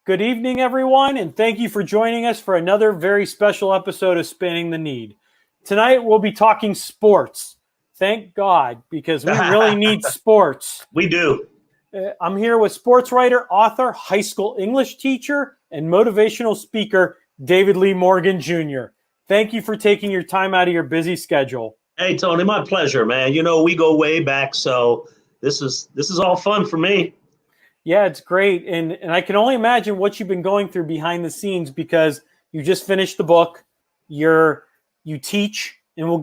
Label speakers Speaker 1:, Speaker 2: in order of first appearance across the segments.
Speaker 1: Good evening, everyone, and thank you for joining us for another very special episode of Spanning the Need. Tonight, we'll be talking sports. Thank God, because we really need sports.
Speaker 2: We do.
Speaker 1: I'm here with sportswriter, author, high school English teacher, and motivational speaker, David Lee Morgan Jr. Thank you for taking your time out of your busy schedule.
Speaker 2: Hey, Tony, my pleasure, man. You know, we go way back, so this is all fun for me.
Speaker 1: Yeah, it's great. And I can only imagine what you've been going through behind the scenes because you just finished the book. You teach, and we'll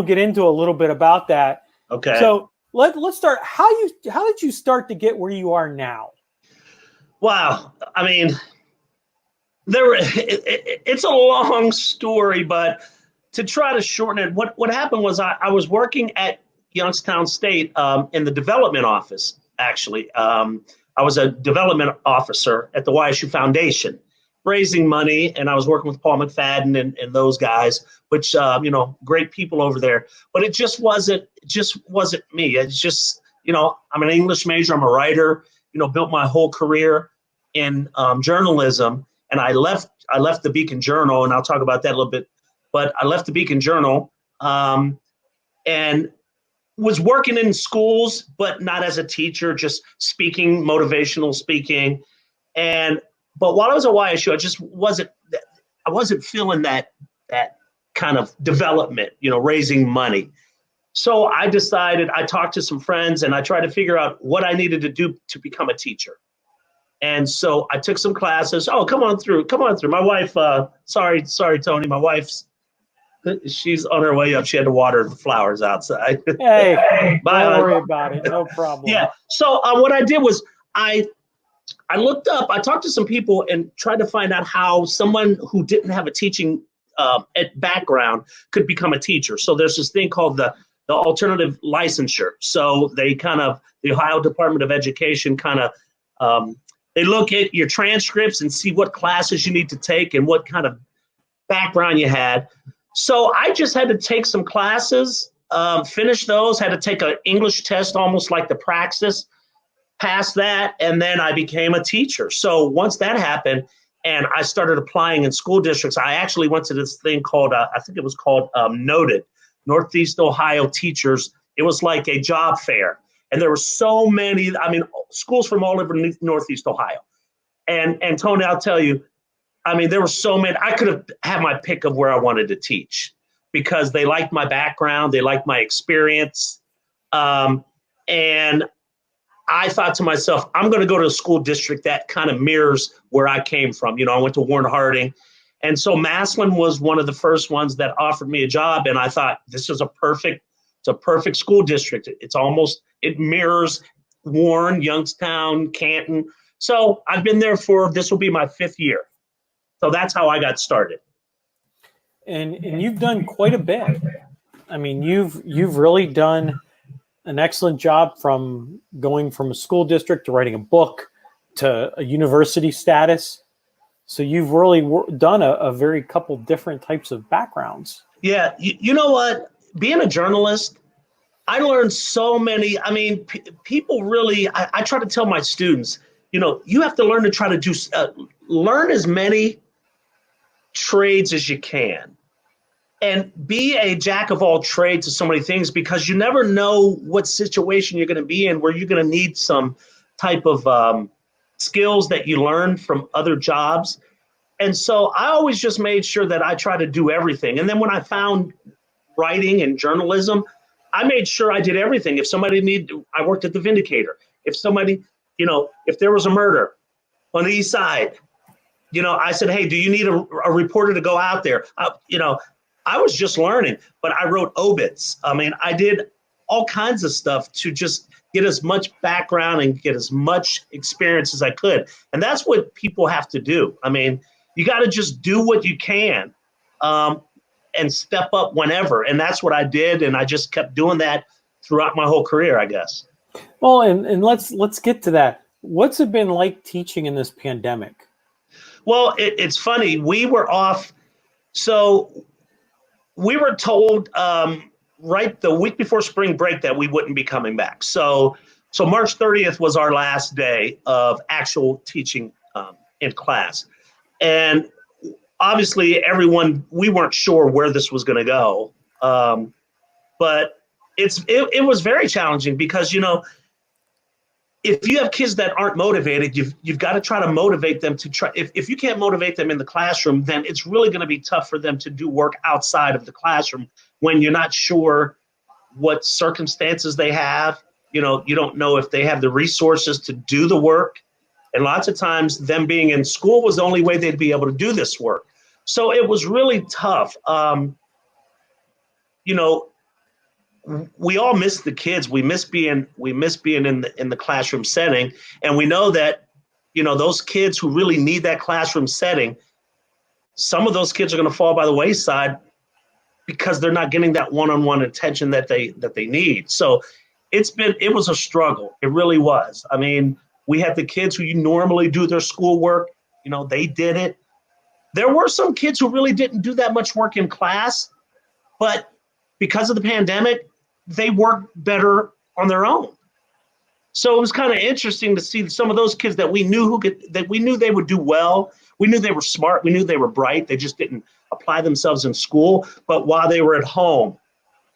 Speaker 1: get into a little bit about that.
Speaker 2: Okay.
Speaker 1: So let's start. How did you start to get where you are now?
Speaker 2: Wow. I mean, it's a long story, but to try to shorten it, what happened was I was working at Youngstown State in the development office, actually. I was a development officer at the YSU Foundation, raising money, and I was working with Paul McFadden and those guys, which great people over there. But it just wasn't me. It's just, I'm an English major. I'm a writer. Built my whole career in journalism, and I left the Beacon Journal, and I'll talk about that a little bit. But I left the Beacon Journal, and was working in schools, but not as a teacher, just speaking, motivational speaking. But while I was at YSU, I wasn't feeling that kind of development, raising money. So I decided, I talked to some friends and I tried to figure out what I needed to do to become a teacher. And so I took some classes. Oh, come on through. My wife, sorry, Tony, my she's on her way up. She had to water the flowers outside.
Speaker 1: Hey, don't worry about it. No problem.
Speaker 2: Yeah. So what I did was I looked up, I talked to some people and tried to find out how someone who didn't have a teaching background could become a teacher. So there's this thing called the alternative licensure. So the Ohio Department of Education they look at your transcripts and see what classes you need to take and what kind of background you had. So I just had to take some classes, finish those, had to take an English test, almost like the praxis, pass that, and then I became a teacher. So once that happened and I started applying in school districts, I actually went to this thing called, I think it was called NOTED, Northeast Ohio Teachers. It was like a job fair. And there were so many, schools from all over Northeast Ohio. And Tony, I'll tell you, there were so many. I could have had my pick of where I wanted to teach because they liked my background. They liked my experience. And I thought to myself, I'm going to go to a school district that kind of mirrors where I came from. I went to Warren Harding. And so Massillon was one of the first ones that offered me a job. And I thought, this is a perfect school district. It mirrors Warren, Youngstown, Canton. So I've been there this will be my 5th year. So that's how I got started.
Speaker 1: And you've done quite a bit. You've really done an excellent job from going from a school district to writing a book to a university status. So you've really done a very couple different types of backgrounds.
Speaker 2: Yeah. You know what? Being a journalist, I learned so many. People really, I try to tell my students, you have to learn to try to do, learn as many trades as you can and be a jack of all trades of so many things, because you never know what situation you're going to be in where you're going to need some type of skills that you learn from other jobs. And so I always just made sure that I try to do everything. And then when I found writing and journalism, I made sure I did everything. If somebody I worked at the Vindicator. If somebody, if there was a murder on the East Side, I said, hey, do you need a reporter to go out there? I was just learning, but I wrote obits. I did all kinds of stuff to just get as much background and get as much experience as I could. And that's what people have to do. You got to just do what you can and step up whenever. And that's what I did. And I just kept doing that throughout my whole career, I guess.
Speaker 1: Well, and let's get to that. What's it been like teaching in this pandemic?
Speaker 2: Well, it's funny. We were off. So we were told right the week before spring break that we wouldn't be coming back. So March 30th was our last day of actual teaching in class. And obviously we weren't sure where this was going to go. But it was very challenging because, if you have kids that aren't motivated, you've got to try to motivate them to try. If you can't motivate them in the classroom, then it's really going to be tough for them to do work outside of the classroom when you're not sure what circumstances they have. You don't know if they have the resources to do the work. And lots of times them being in school was the only way they'd be able to do this work. So it was really tough. We all miss the kids. We miss being in the classroom setting. And we know that, those kids who really need that classroom setting, some of those kids are going to fall by the wayside because they're not getting that one-on-one attention that they need. So it was a struggle. It really was. I mean, we had the kids who normally do their schoolwork, they did it. There were some kids who really didn't do that much work in class, but because of the pandemic, they worked better on their own. So it was kind of interesting to see some of those kids that we knew they would do well. We knew they were smart. We knew they were bright. They just didn't apply themselves in school. But while they were at home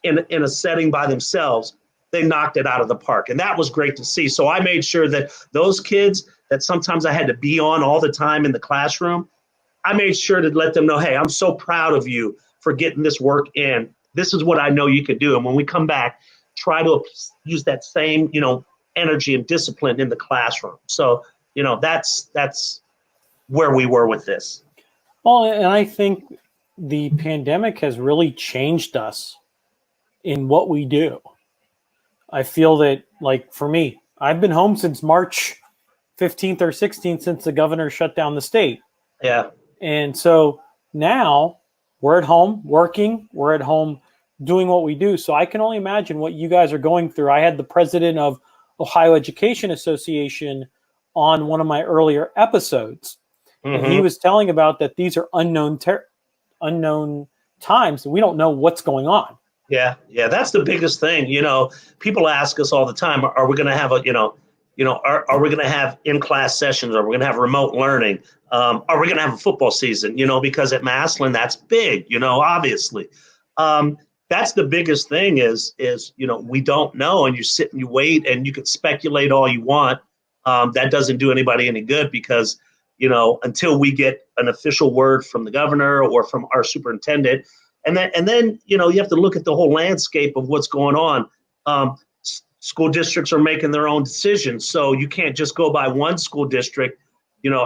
Speaker 2: in a setting by themselves, they knocked it out of the park. And that was great to see. So I made sure that those kids that sometimes I had to be on all the time in the classroom, I made sure to let them know, hey, I'm so proud of you for getting this work in. This is what I know you could do. And when we come back, try to use that same, energy and discipline in the classroom. So, that's where we were with this.
Speaker 1: Well, and I think the pandemic has really changed us in what we do. I feel that, like, for me, I've been home since March 15th or 16th since the governor shut down the state.
Speaker 2: Yeah.
Speaker 1: And so now we're at home working, we're at home doing what we do. So I can only imagine what you guys are going through. I had the president of Ohio Education Association on one of my earlier episodes.
Speaker 2: Mm-hmm.
Speaker 1: And he was telling about that these are unknown times. We don't know what's going on.
Speaker 2: Yeah. That's the biggest thing. People ask us all the time, are we going to have are we going to have in-class sessions? Are we going to have remote learning? Are we going to have a football season? Because at Massillon, that's big, obviously. That's the biggest thing is, we don't know, and you sit and you wait and you can speculate all you want. That doesn't do anybody any good because, until we get an official word from the governor or from our superintendent, and then you have to look at the whole landscape of what's going on. School districts are making their own decisions. So you can't just go by one school district.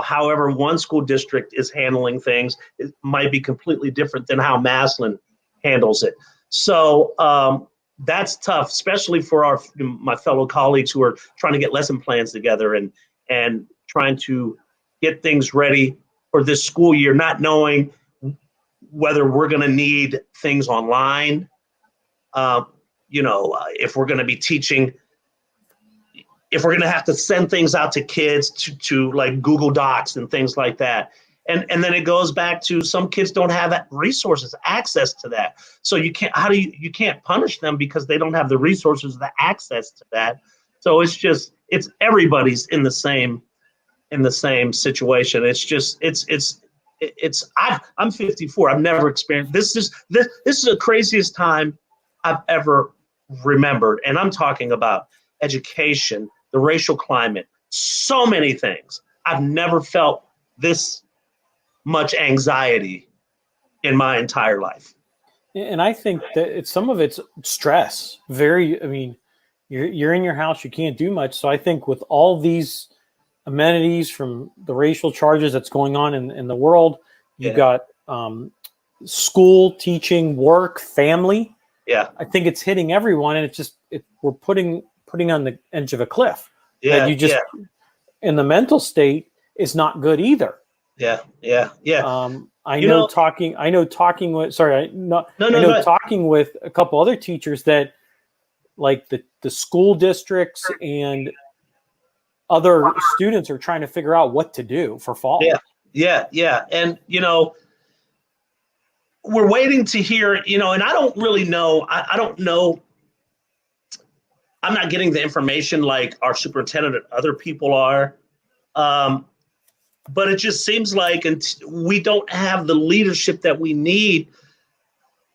Speaker 2: However one school district is handling things, it might be completely different than how Massillon handles it. So that's tough, especially for my fellow colleagues who are trying to get lesson plans together and trying to get things ready for this school year, not knowing whether we're going to need things online, if we're going to be teaching, if we're going to have to send things out to kids to like Google Docs and things like that. And then it goes back to some kids don't have resources, access to that. So you can't punish them because they don't have the resources, the access to that. So it's everybody's in the same situation. I'm 54. I've never experienced this. This is the craziest time I've ever remembered. And I'm talking about education, the racial climate, so many things. I've never felt this much anxiety in my entire life.
Speaker 1: And I think that some of it's stress. You're in your house, you can't do much. So I think with all these amenities from the racial charges that's going on in the world, you've got school, teaching, work, family.
Speaker 2: Yeah.
Speaker 1: I think it's hitting everyone, and we're putting on the edge of a cliff.
Speaker 2: Yeah.
Speaker 1: And the mental state is not good either.
Speaker 2: Yeah.
Speaker 1: Talking with a couple other teachers that, like, the school districts and other students are trying to figure out what to do for fall.
Speaker 2: Yeah. And, we're waiting to hear, and I don't really know. I don't know. I'm not getting the information like our superintendent and other people are. But it just seems like we don't have the leadership that we need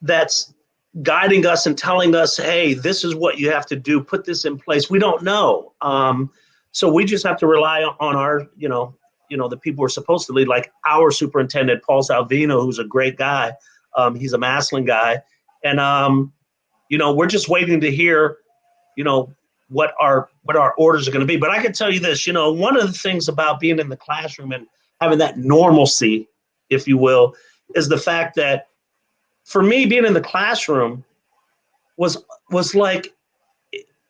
Speaker 2: that's guiding us and telling us, hey, this is what you have to do, put this in place. We don't know. So we just have to rely on our, the people we're supposed to lead, like our superintendent, Paul Salvino, who's a great guy. He's a Massillon guy. And, we're just waiting to hear, what our orders are going to be. But I can tell you this, one of the things about being in the classroom and having that normalcy, if you will, is the fact that for me, being in the classroom was like,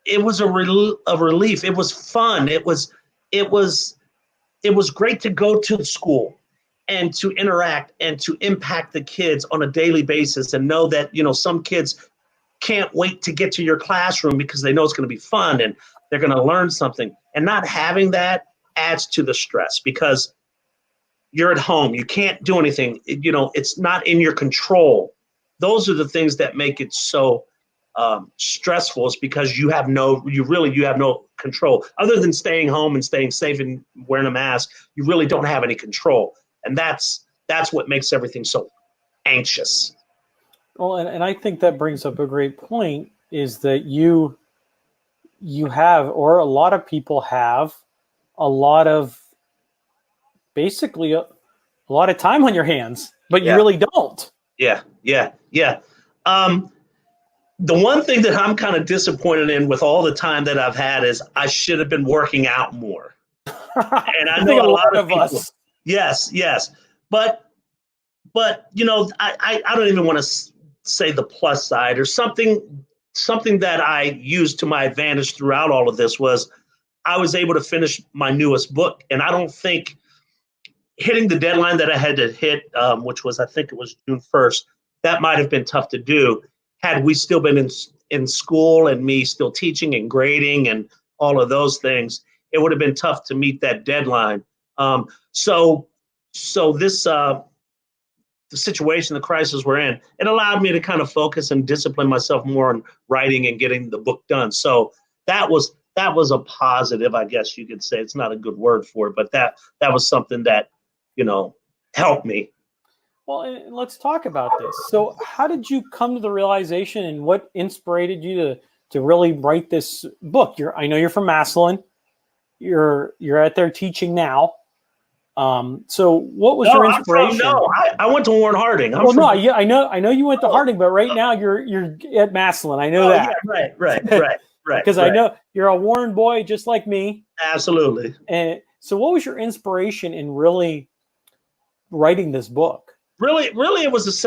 Speaker 2: it was a relief. It was fun. It was great to go to the school and to interact and to impact the kids on a daily basis and know that, some kids can't wait to get to your classroom because they know it's going to be fun and they're going to learn something. And not having that adds to the stress because you're at home. You can't do anything. It's not in your control. Those are the things that make it so stressful, is because you have no control other than staying home and staying safe and wearing a mask. You really don't have any control. And that's what makes everything so anxious.
Speaker 1: Well, and I think that brings up a great point, is that you have, or a lot of people have, a lot of time on your hands, but you really don't.
Speaker 2: Yeah. The one thing that I'm kind of disappointed in with all the time that I've had is I should have been working out more. And I know a lot of people, us. Yes. But I don't even want to say the plus side, or something that I used to my advantage throughout all of this was I was able to finish my newest book. And I don't think hitting the deadline that I had to hit, which was, I think it was June 1st, that might have been tough to do had we still been in school and me still teaching and grading and all of those things. It would have been tough to meet that deadline. So this the situation, the crisis we're in, it allowed me to kind of focus and discipline myself more on writing and getting the book done. So that was a positive, I guess you could say. It's not a good word for it, but that was something that, helped me.
Speaker 1: Well, let's talk about this. So how did you come to the realization, and what inspired you to really write this book? I know you're from Massillon. You're out there teaching now. So what was your inspiration?
Speaker 2: I went to Warren Harding.
Speaker 1: I know you went to Harding, but right now you're at Massillon. I know that.
Speaker 2: Yeah, right.
Speaker 1: Because I know you're a Warren boy just like me.
Speaker 2: Absolutely.
Speaker 1: And so what was your inspiration in really writing this book?
Speaker 2: Really, it was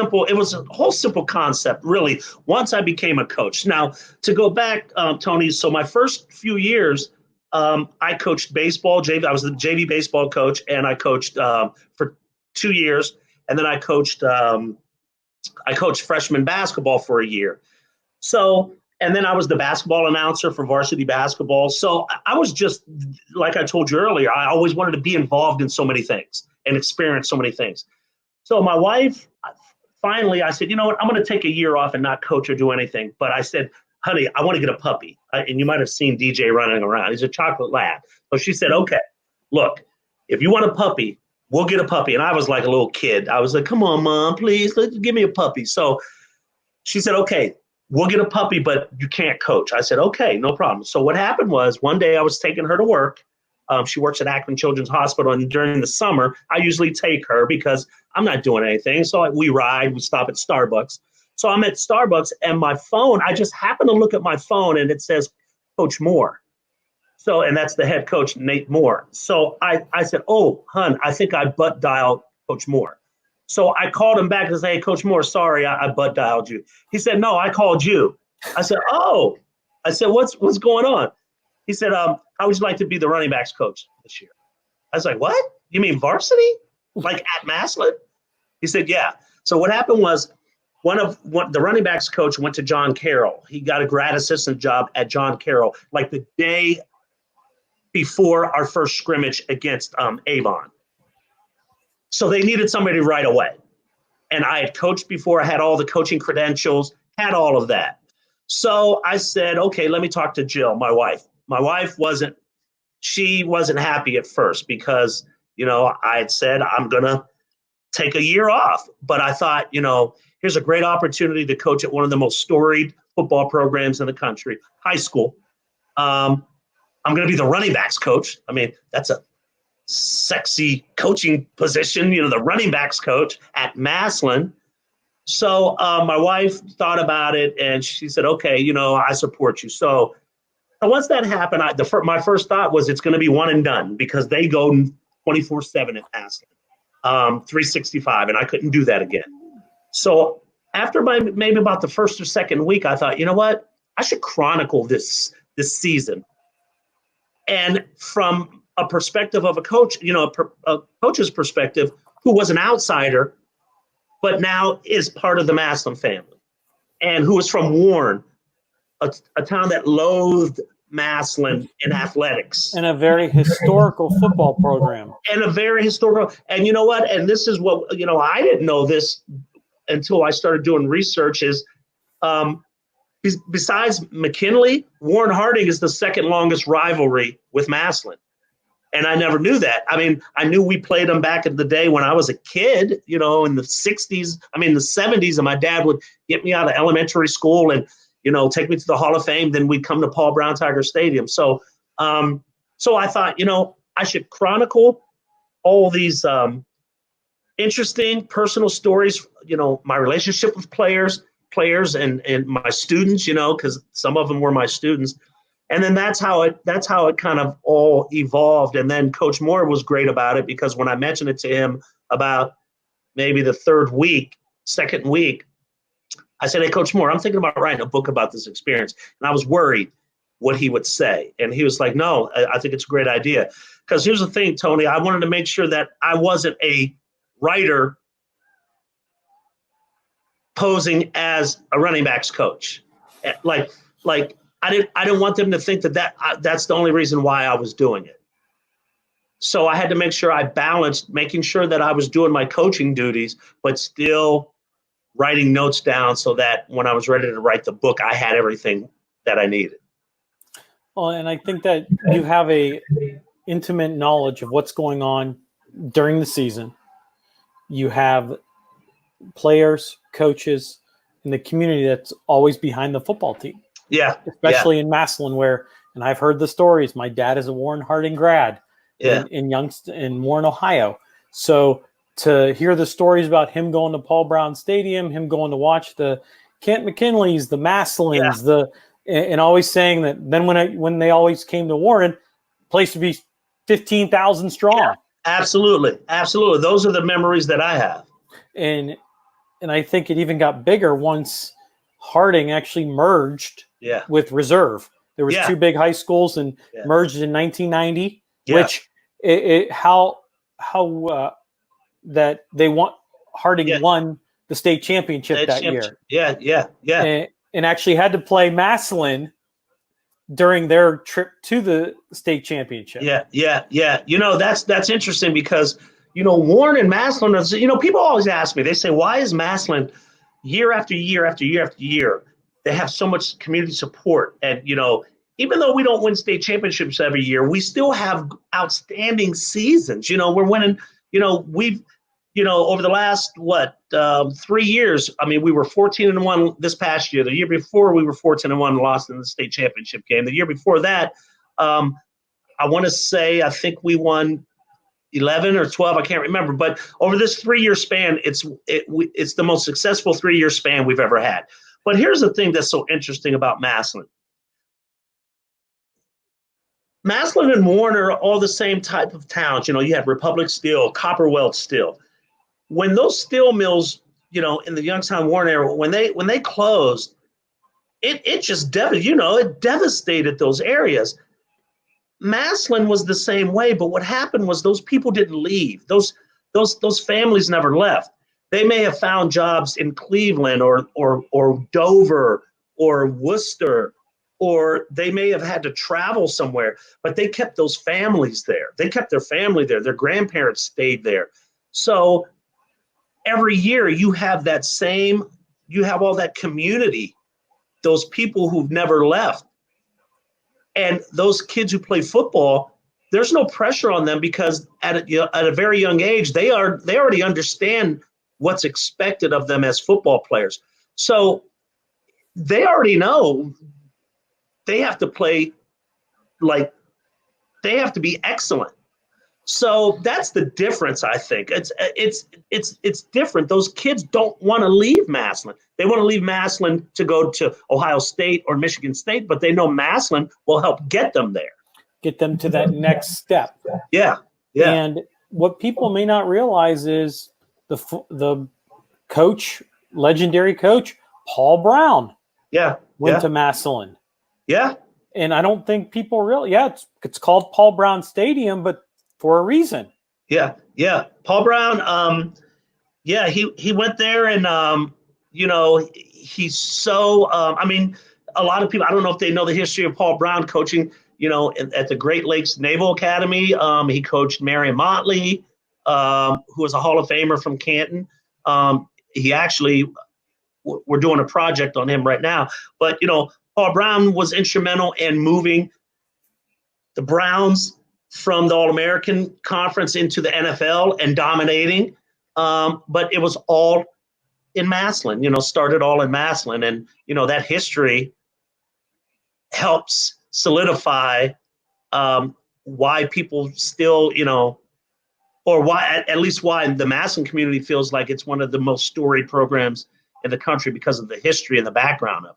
Speaker 2: a whole simple concept, really, once I became a coach. Now, to go back, Tony, so my first few years, I coached baseball. I was the JV baseball coach, and I coached for 2 years. And then I coached freshman basketball for a year. And then I was the basketball announcer for varsity basketball. So I was just, like I told you earlier, I always wanted to be involved in so many things and experience so many things. So my wife, finally, I said, you know what, I'm going to take a year off and not coach or do anything. But I said, honey, I want to get a puppy. And you might have seen DJ running around. He's a chocolate lab. So she said, okay, look, if you want a puppy, we'll get a puppy. And I was like a little kid. I was like, come on, Mom, please, give me a puppy. So she said, okay, we'll get a puppy, but you can't coach. I said, okay, no problem. So what happened was, one day I was taking her to work. She works at Akron Children's Hospital, and during the summer, I usually take her because I'm not doing anything. So we stop at Starbucks. So I'm at Starbucks, and my phone, I just happen to look at my phone, and it says Coach Moore. So, and that's the head coach, Nate Moore. So I said, oh, hon, I think I butt dialed Coach Moore. So I called him back and said, hey, Coach Moore, sorry, I butt dialed you. He said, no, I called you. I said, oh. I said, what's going on? He said, how would you like to be the running backs coach this year? I was like, what? You mean varsity? Like at Massillon? He said, yeah. So what happened was, the running backs coach went to John Carroll. He got a grad assistant job at John Carroll, like the day before our first scrimmage against Avon. So they needed somebody right away. And I had coached before. I had all the coaching credentials, had all of that. So I said, okay, let me talk to Jill, my wife. My wife wasn't happy at first because I had said I'm going to take a year off. But I thought, here's a great opportunity to coach at one of the most storied football programs in the country, high school. I'm going to be the running backs coach. I mean, that's a sexy coaching position, the running backs coach at Massillon. So my wife thought about it, and she said, okay, I support you. So once that happened, my first thought was it's going to be one and done, because they go 24/7 at Massillon, 365, and I couldn't do that again. So after maybe about the first or second week, I thought, you know what? I should chronicle this season. And from a perspective of a coach, a coach's perspective, who was an outsider, but now is part of the Massillon family, and who is from Warren, a town that loathed Massillon in athletics.
Speaker 1: And a very historical football program.
Speaker 2: And a very historical. And you know what? And this is what, I didn't know this until I started doing research, is besides McKinley, Warren Harding is the second longest rivalry with Massillon. And I never knew that. I mean, I knew we played them back in the day when I was a kid, in the 60s, the 70s, and my dad would get me out of elementary school and, take me to the Hall of Fame. Then we'd come to Paul Brown Tiger Stadium. So I thought, I should chronicle all these interesting personal stories, my relationship with players and my students, because some of them were my students. And then that's how it kind of all evolved. And then Coach Moore was great about it, because when I mentioned it to him about maybe the second week, I said, hey, Coach Moore, I'm thinking about writing a book about this experience. And I was worried what he would say. And he was like, no, I think it's a great idea. Because here's the thing, Tony, I wanted to make sure that I wasn't a writer posing as a running backs coach. Like I didn't want them to think that's the only reason why I was doing it. So I had to make sure I balanced making sure that I was doing my coaching duties, but still writing notes down so that when I was ready to write the book, I had everything that I needed.
Speaker 1: Well, and I think that you have a intimate knowledge of what's going on during the season. You have players, coaches, and the community that's always behind the football team.
Speaker 2: Yeah.
Speaker 1: Especially in Massillon, and I've heard the stories. My dad is a Warren Harding grad in Warren, Ohio. So to hear the stories about him going to Paul Brown Stadium, him going to watch the Kent McKinleys, the Massillons, and always saying that then when they always came to Warren, the place would be 15,000 strong.
Speaker 2: Yeah, absolutely. Absolutely. Those are the memories that I have.
Speaker 1: And I think it even got bigger once Harding actually merged with Reserve. There was two big high schools and merged in 1990, which that they Harding won the state championship that year. Yeah. And actually had to play Massillon during their trip to the state championship.
Speaker 2: Yeah. That's interesting because, Warren and Massillon, people always ask me, they say, why is Massillon year after year after year after year, they have so much community support? And, even though we don't win state championships every year, we still have outstanding seasons. We're winning, we've, over the last, 3 years, we were 14-1 this past year. The year before, we were 14-1 and lost in the state championship game. The year before that, I want to say, I think we won 11 or 12, I can't remember. But over this 3-year span, it's the most successful 3-year span we've ever had. But here's the thing that's so interesting about Massillon. Massillon and Warren are all the same type of towns. You have Republic Steel, Copperweld Steel. When those steel mills, in the Youngstown Warren area, when they closed, it just it devastated those areas. Massillon was the same way, but what happened was those people didn't leave. Those families never left. They may have found jobs in Cleveland or Dover or Worcester, or they may have had to travel somewhere, but they kept those families there. They kept their family there. Their grandparents stayed there. So every year you have all that community, those people who've never left. And those kids who play football, there's no pressure on them because at a very young age, they already understand what's expected of them as football players. So they already know they have to play like they have to be excellent. So that's the difference, I think. It's different. Those kids don't want to leave Massillon. They want to leave Massillon to go to Ohio State or Michigan State, but they know Massillon will help get them there.
Speaker 1: Get them to that next step.
Speaker 2: Yeah, yeah.
Speaker 1: And what people may not realize is the coach, legendary coach, Paul Brown, went to Massillon.
Speaker 2: Yeah.
Speaker 1: And I don't think people really, it's called Paul Brown Stadium, but for a reason.
Speaker 2: Yeah. Paul Brown, he went there and, he's so, a lot of people, I don't know if they know the history of Paul Brown coaching, at the Great Lakes Naval Academy. He coached Marion Motley, who was a Hall of Famer from Canton. He actually, we're doing a project on him right now, but, Paul Brown was instrumental in moving the Browns from the All-American Conference into the NFL and dominating. But it was all in Massillon, started all in Massillon. And, that history helps solidify why people still, or why, at least why the Massillon community feels like it's one of the most storied programs in the country because of the history and the background of it.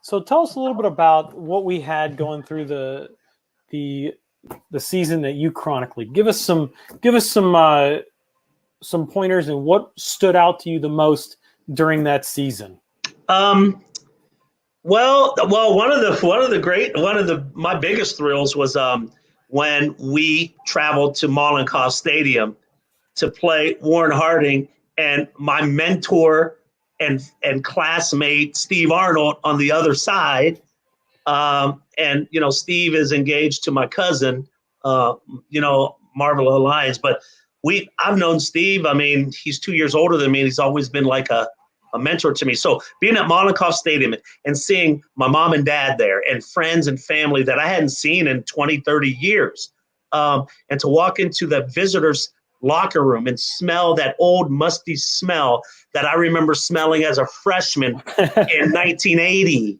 Speaker 1: So tell us a little bit about what we had going through the season that you chronicled. Give us some pointers and what stood out to you the most during that season.
Speaker 2: Well, one of my biggest thrills was when we traveled to Mollenkoff Stadium to play Warren Harding, and my mentor and classmate Steve Arnold on the other side. And, Steve is engaged to my cousin, Marvel Alliance. But I've known Steve. I mean, he's 2 years older than me, and he's always been like a mentor to me. So being at Mollenkoff Stadium and seeing my mom and dad there and friends and family that I hadn't seen in 20, 30 years, and to walk into the visitors' locker room and smell that old musty smell that I remember smelling as a freshman in 1980.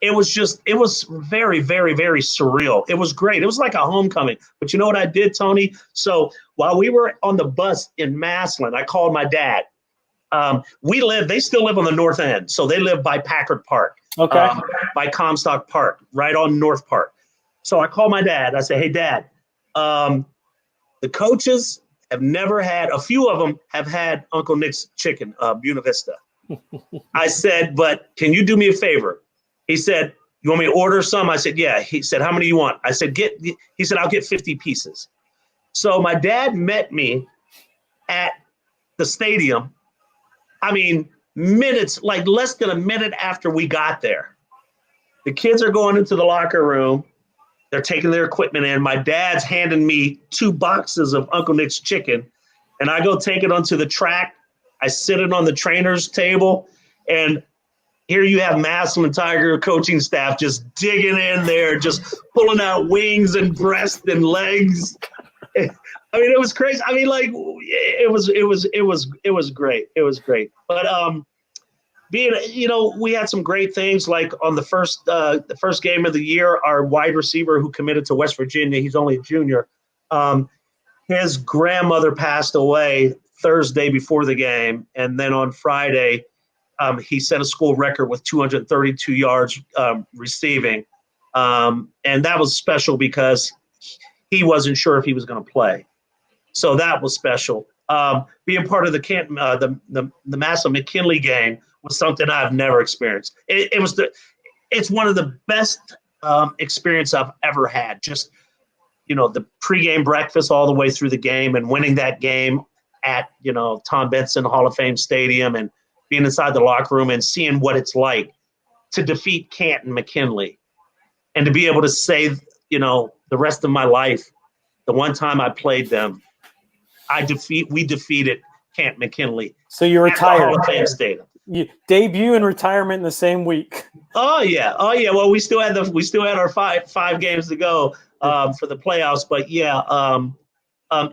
Speaker 2: It was very, very, very surreal. It was great. It was like a homecoming. But you know what I did, Tony? So while we were on the bus in Massillon, I called my dad. They still live on the north end. So they live by Packard Park, by Comstock Park, right on North Park. So I called my dad. I said, hey, Dad, the coaches have never had, a few of them have had Uncle Nick's chicken, Buena Vista. I said, but can you do me a favor? He said, you want me to order some? I said, yeah. He said, how many do you want? I said, he said, I'll get 50 pieces. So my dad met me at the stadium. I mean, minutes, like less than a minute after we got there. The kids are going into the locker room. They're taking their equipment in. My dad's handing me 2 boxes of Uncle Nick's chicken, and I go take it onto the track. I sit it on the trainer's table, and here you have Massillon Tiger coaching staff just digging in there, just pulling out wings and breast and legs. I mean, it was crazy. I mean, like it was great. It was great. But we had some great things. Like on the first game of the year, our wide receiver who committed to West Virginia, he's only a junior. His grandmother passed away Thursday before the game, and then on Friday, he set a school record with 232 yards receiving, and that was special because he wasn't sure if he was going to play. So that was special. Being part of the Massillon McKinley game was something I've never experienced. It's one of the best experience I've ever had. Just, the pregame breakfast all the way through the game and winning that game at, Tom Benson Hall of Fame Stadium and being inside the locker room and seeing what it's like to defeat Canton McKinley and to be able to say, the rest of my life, the one time I played them, we defeated Canton McKinley.
Speaker 1: So you retired.
Speaker 2: Hall of Fame Stadium.
Speaker 1: You debut and retirement in the same week.
Speaker 2: Oh yeah. Well, we still had our five games to go for the playoffs, but yeah,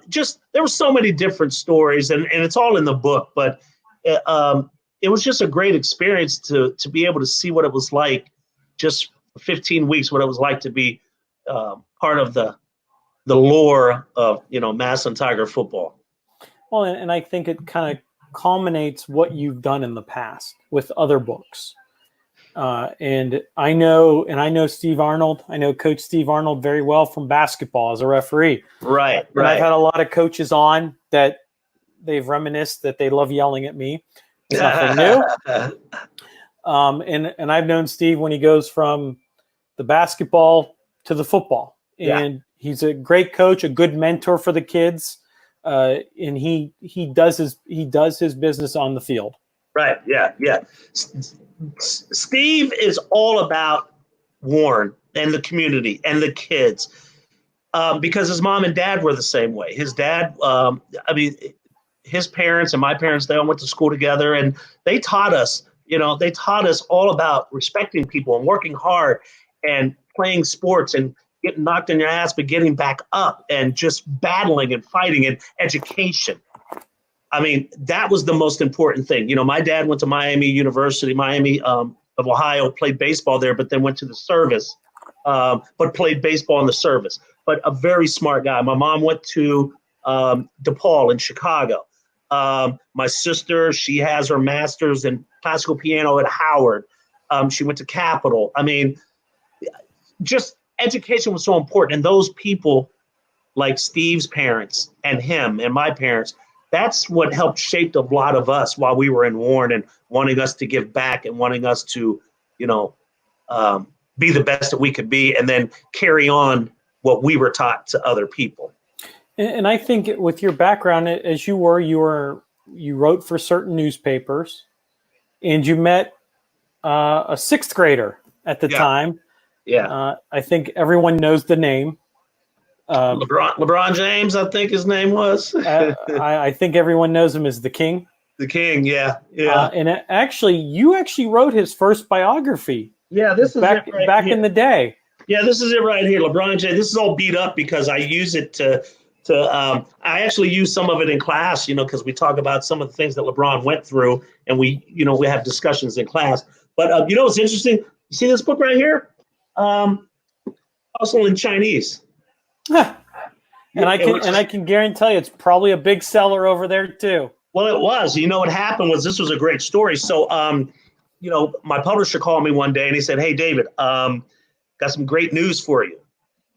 Speaker 2: just there were so many different stories, and it's all in the book. But it was just a great experience to be able to see what it was like, just 15 weeks, what it was like to be part of the lore of Madison Tiger football.
Speaker 1: Well, and I think it kind of culminates what you've done in the past with other books. And I know Steve Arnold. I know Coach Steve Arnold very well from basketball as a referee.
Speaker 2: Right.
Speaker 1: And I've had a lot of coaches on that they've reminisced that they love yelling at me. It's nothing new. And I've known Steve when he goes from the basketball to the football. And he's a great coach, a good mentor for the kids. And he does his business on the field.
Speaker 2: Right. Yeah. Steve is all about Warren and the community and the kids, because his mom and dad were the same way. His dad, his parents and my parents, they all went to school together, and they taught us all about respecting people and working hard and playing sports and getting knocked in your ass, but getting back up and just battling and fighting and education. I mean, that was the most important thing. My dad went to Miami of Ohio, played baseball there, but then went to the service, but played baseball in the service. But a very smart guy. My mom went to DePaul in Chicago. My sister, she has her master's in classical piano at Howard. She went to Capital. I mean, just education was so important. And those people like Steve's parents and him and my parents, that's what helped shape a lot of us while we were in Warren and wanting us to give back and wanting us to, be the best that we could be and then carry on what we were taught to other people.
Speaker 1: And I think with your background, as you wrote for certain newspapers, and you met a sixth grader at the time. Yeah. I think everyone knows the name.
Speaker 2: LeBron James, I think his name was.
Speaker 1: I think everyone knows him as the King.
Speaker 2: The King, yeah.
Speaker 1: And you actually wrote his first biography.
Speaker 2: Yeah, this is
Speaker 1: back in the day.
Speaker 2: Yeah, this is it right here, LeBron James. This is all beat up because I use it to I actually use some of it in class, because we talk about some of the things that LeBron went through, and we have discussions in class. But what's interesting? You see this book right here? Also in Chinese.
Speaker 1: And I can guarantee you it's probably a big seller over there too.
Speaker 2: Well, it was. What happened was this was a great story. So, my publisher called me one day and he said, "Hey, David, got some great news for you."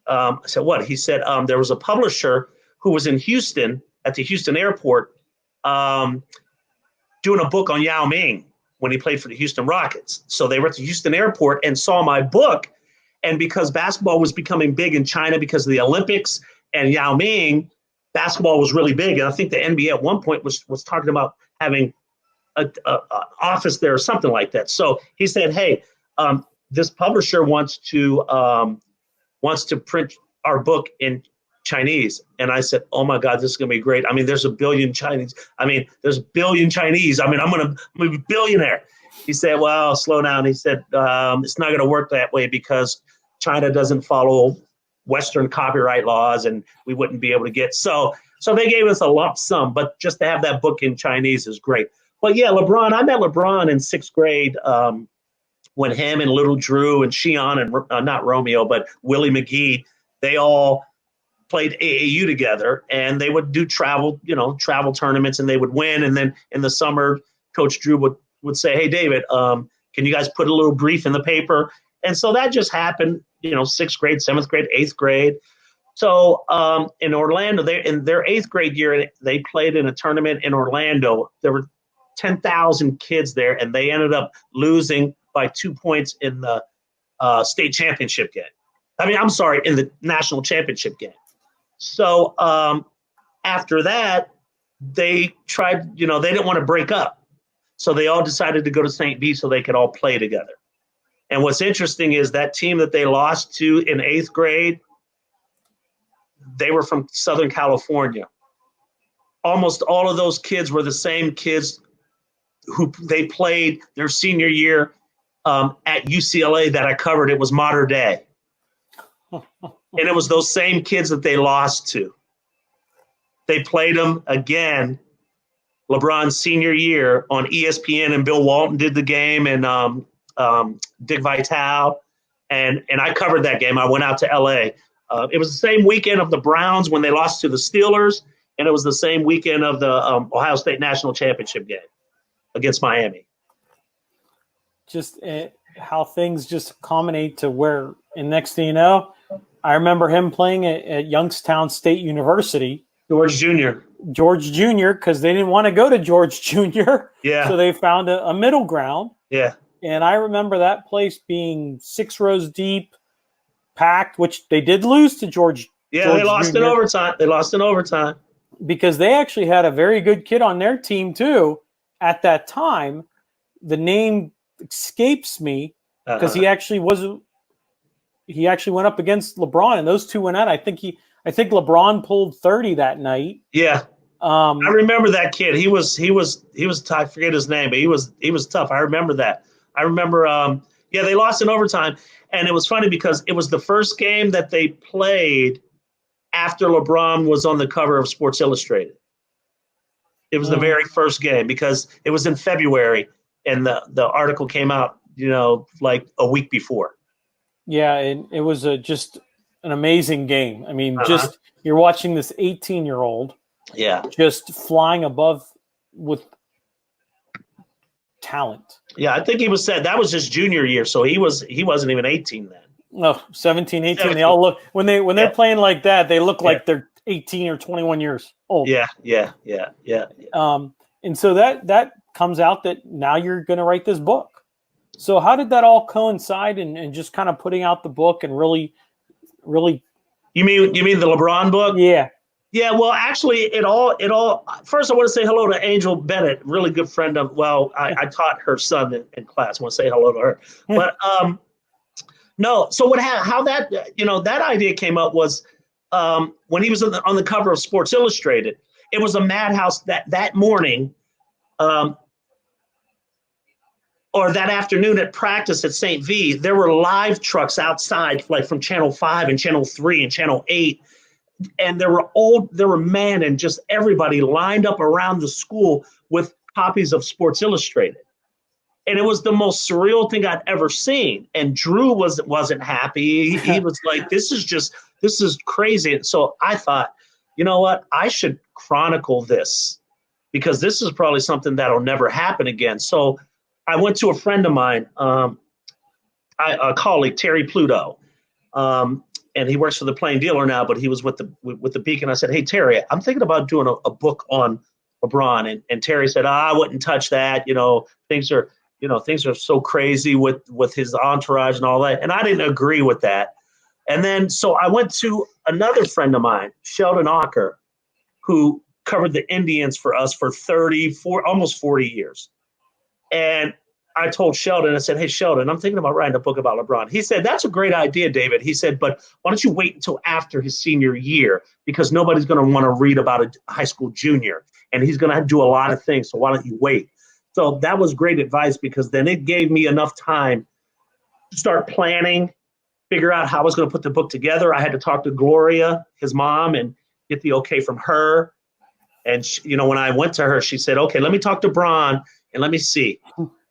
Speaker 2: I said, "What?" He said, "There was a publisher who was in Houston at the Houston airport doing a book on Yao Ming when he played for the Houston Rockets. So they were at the Houston airport and saw my book. And because basketball was becoming big in China because of the Olympics and Yao Ming, basketball was really big. And I think the NBA at one point was talking about having an office there or something like that. So he said, "Hey, this publisher wants to print our book in Chinese." And I said, "Oh my God, this is going to be great. I mean, there's a billion Chinese. I mean, I'm going to be a billionaire." He said, "Well, slow down." He said, "It's not going to work that way because China doesn't follow Western copyright laws and we wouldn't be able to get." So they gave us a lump sum, but just to have that book in Chinese is great. But yeah, I met LeBron in sixth grade when him and Little Drew and Shion and not Romeo, but Willie McGee, they all played AAU together, and they would do travel tournaments, and they would win. And then in the summer, Coach Drew would say, "Hey, David, can you guys put a little brief in the paper?" And so that just happened, sixth grade, seventh grade, eighth grade. So in Orlando, in their eighth grade year, they played in a tournament in Orlando. There were 10,000 kids there, and they ended up losing by 2 points in the state championship game. In the national championship game. So after that, they tried, they didn't want to break up. So they all decided to go to St. B so they could all play together. And what's interesting is that team that they lost to in eighth grade, they were from Southern California. Almost all of those kids were the same kids who they played their senior year at UCLA that I covered. It was Modern Day. And it was those same kids that they lost to. They played them again, LeBron's senior year on ESPN, and Bill Walton did the game, and Dick Vitale. And I covered that game. I went out to LA. It was the same weekend of the Browns when they lost to the Steelers, and it was the same weekend of the Ohio State National Championship game against Miami.
Speaker 1: Just how things just culminate to where, and next thing you know, I remember him playing at Youngstown State University.
Speaker 2: George Jr.,
Speaker 1: because they didn't want to go to George Jr.
Speaker 2: Yeah.
Speaker 1: So they found a middle ground.
Speaker 2: Yeah.
Speaker 1: And I remember that place being 6 rows deep, packed, which they did lose to George.
Speaker 2: Yeah,
Speaker 1: George
Speaker 2: they lost
Speaker 1: Jr.
Speaker 2: in overtime. They lost in overtime.
Speaker 1: Because they actually had a very good kid on their team, too, at that time. The name escapes me because he actually went up against LeBron, and those two went out. I think LeBron pulled 30 that night.
Speaker 2: Yeah. I remember that kid. He was I forget his name, but he was tough. I remember that. I remember they lost in overtime, and it was funny because it was the first game that they played after LeBron was on the cover of Sports Illustrated. It was the very first game because it was in February, and the article came out, like a week before.
Speaker 1: Yeah, and it was just an amazing game. I mean, just you're watching this 18-year-old just flying above with talent.
Speaker 2: Yeah, I think he was said that was his junior year, so he wasn't even 18 then.
Speaker 1: No, 17, 18. 17. They all look when they're playing like that, they look like they're 18 or 21 years old.
Speaker 2: Yeah.
Speaker 1: And so that comes out that now you're going to write this book. So how did that all coincide and just kind of putting out the book and really
Speaker 2: You mean the LeBron book?
Speaker 1: Yeah.
Speaker 2: Yeah, well, actually, it all. First, I want to say hello to Angel Bennett, really good friend of. Well, I taught her son in class. I want to say hello to her. But no. So how that that idea came up was when he was on the cover of Sports Illustrated. It was a madhouse that morning, or that afternoon at practice at St. V. There were live trucks outside, like from Channel 5 and Channel 3 and Channel 8. And there were men and just everybody lined up around the school with copies of Sports Illustrated. And it was the most surreal thing I'd ever seen. And Drew wasn't happy. He was like, this is crazy. And so I thought, you know what? I should chronicle this because this is probably something that'll never happen again. So I went to a friend of mine, a colleague, Terry Pluto. And he works for the Plain Dealer now, but he was with the Beacon. I said, hey, Terry, I'm thinking about doing a book on LeBron. And Terry said, I wouldn't touch that. Things are so crazy with his entourage and all that. And I didn't agree with that. And then so I went to another friend of mine, Sheldon Ocker, who covered the Indians for us for almost 40 years. And I told Sheldon, I said, hey, Sheldon, I'm thinking about writing a book about LeBron. He said, that's a great idea, David. He said, but why don't you wait until after his senior year? Because nobody's going to want to read about a high school junior. And he's going to do a lot of things. So why don't you wait? So that was great advice because then it gave me enough time to start planning, figure out how I was going to put the book together. I had to talk to Gloria, his mom, and get the okay from her. And, when I went to her, she said, okay, let me talk to Bron and let me see.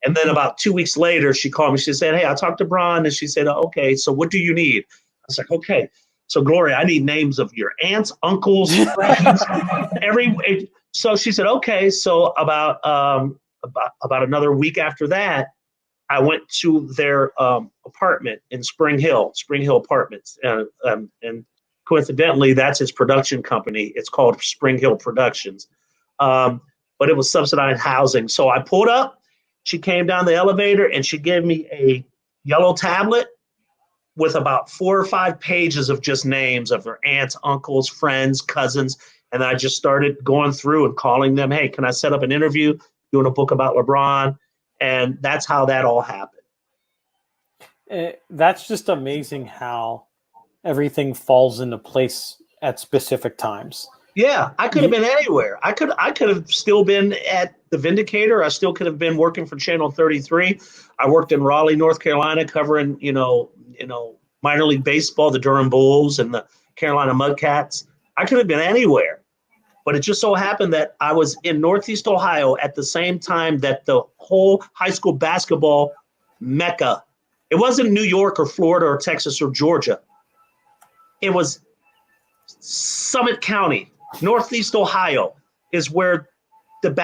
Speaker 2: And then about 2 weeks later, she called me. She said, hey, I talked to Bron. And she said, okay, so what do you need? I was like, okay. So, Gloria, I need names of your aunts, uncles, friends, So she said, okay. So about another week after that, I went to their apartment in Spring Hill Apartments. And coincidentally, that's his production company. It's called Spring Hill Productions. But it was subsidized housing. So I pulled up. She came down the elevator and she gave me a yellow tablet with about 4 or 5 pages of just names of her aunts, uncles, friends, cousins. And I just started going through and calling them, hey, can I set up an interview, doing a book about LeBron? And that's how that all happened.
Speaker 1: That's just amazing how everything falls into place at specific times.
Speaker 2: Yeah, I could have been anywhere. I could have still been at the Vindicator. I still could have been working for Channel 33. I worked in Raleigh, North Carolina, covering minor league baseball, the Durham Bulls and the Carolina Mudcats. I could have been anywhere, but it just so happened that I was in Northeast Ohio at the same time that the whole high school basketball mecca. It wasn't New York or Florida or Texas or Georgia. It was Summit County. Northeast Ohio is where the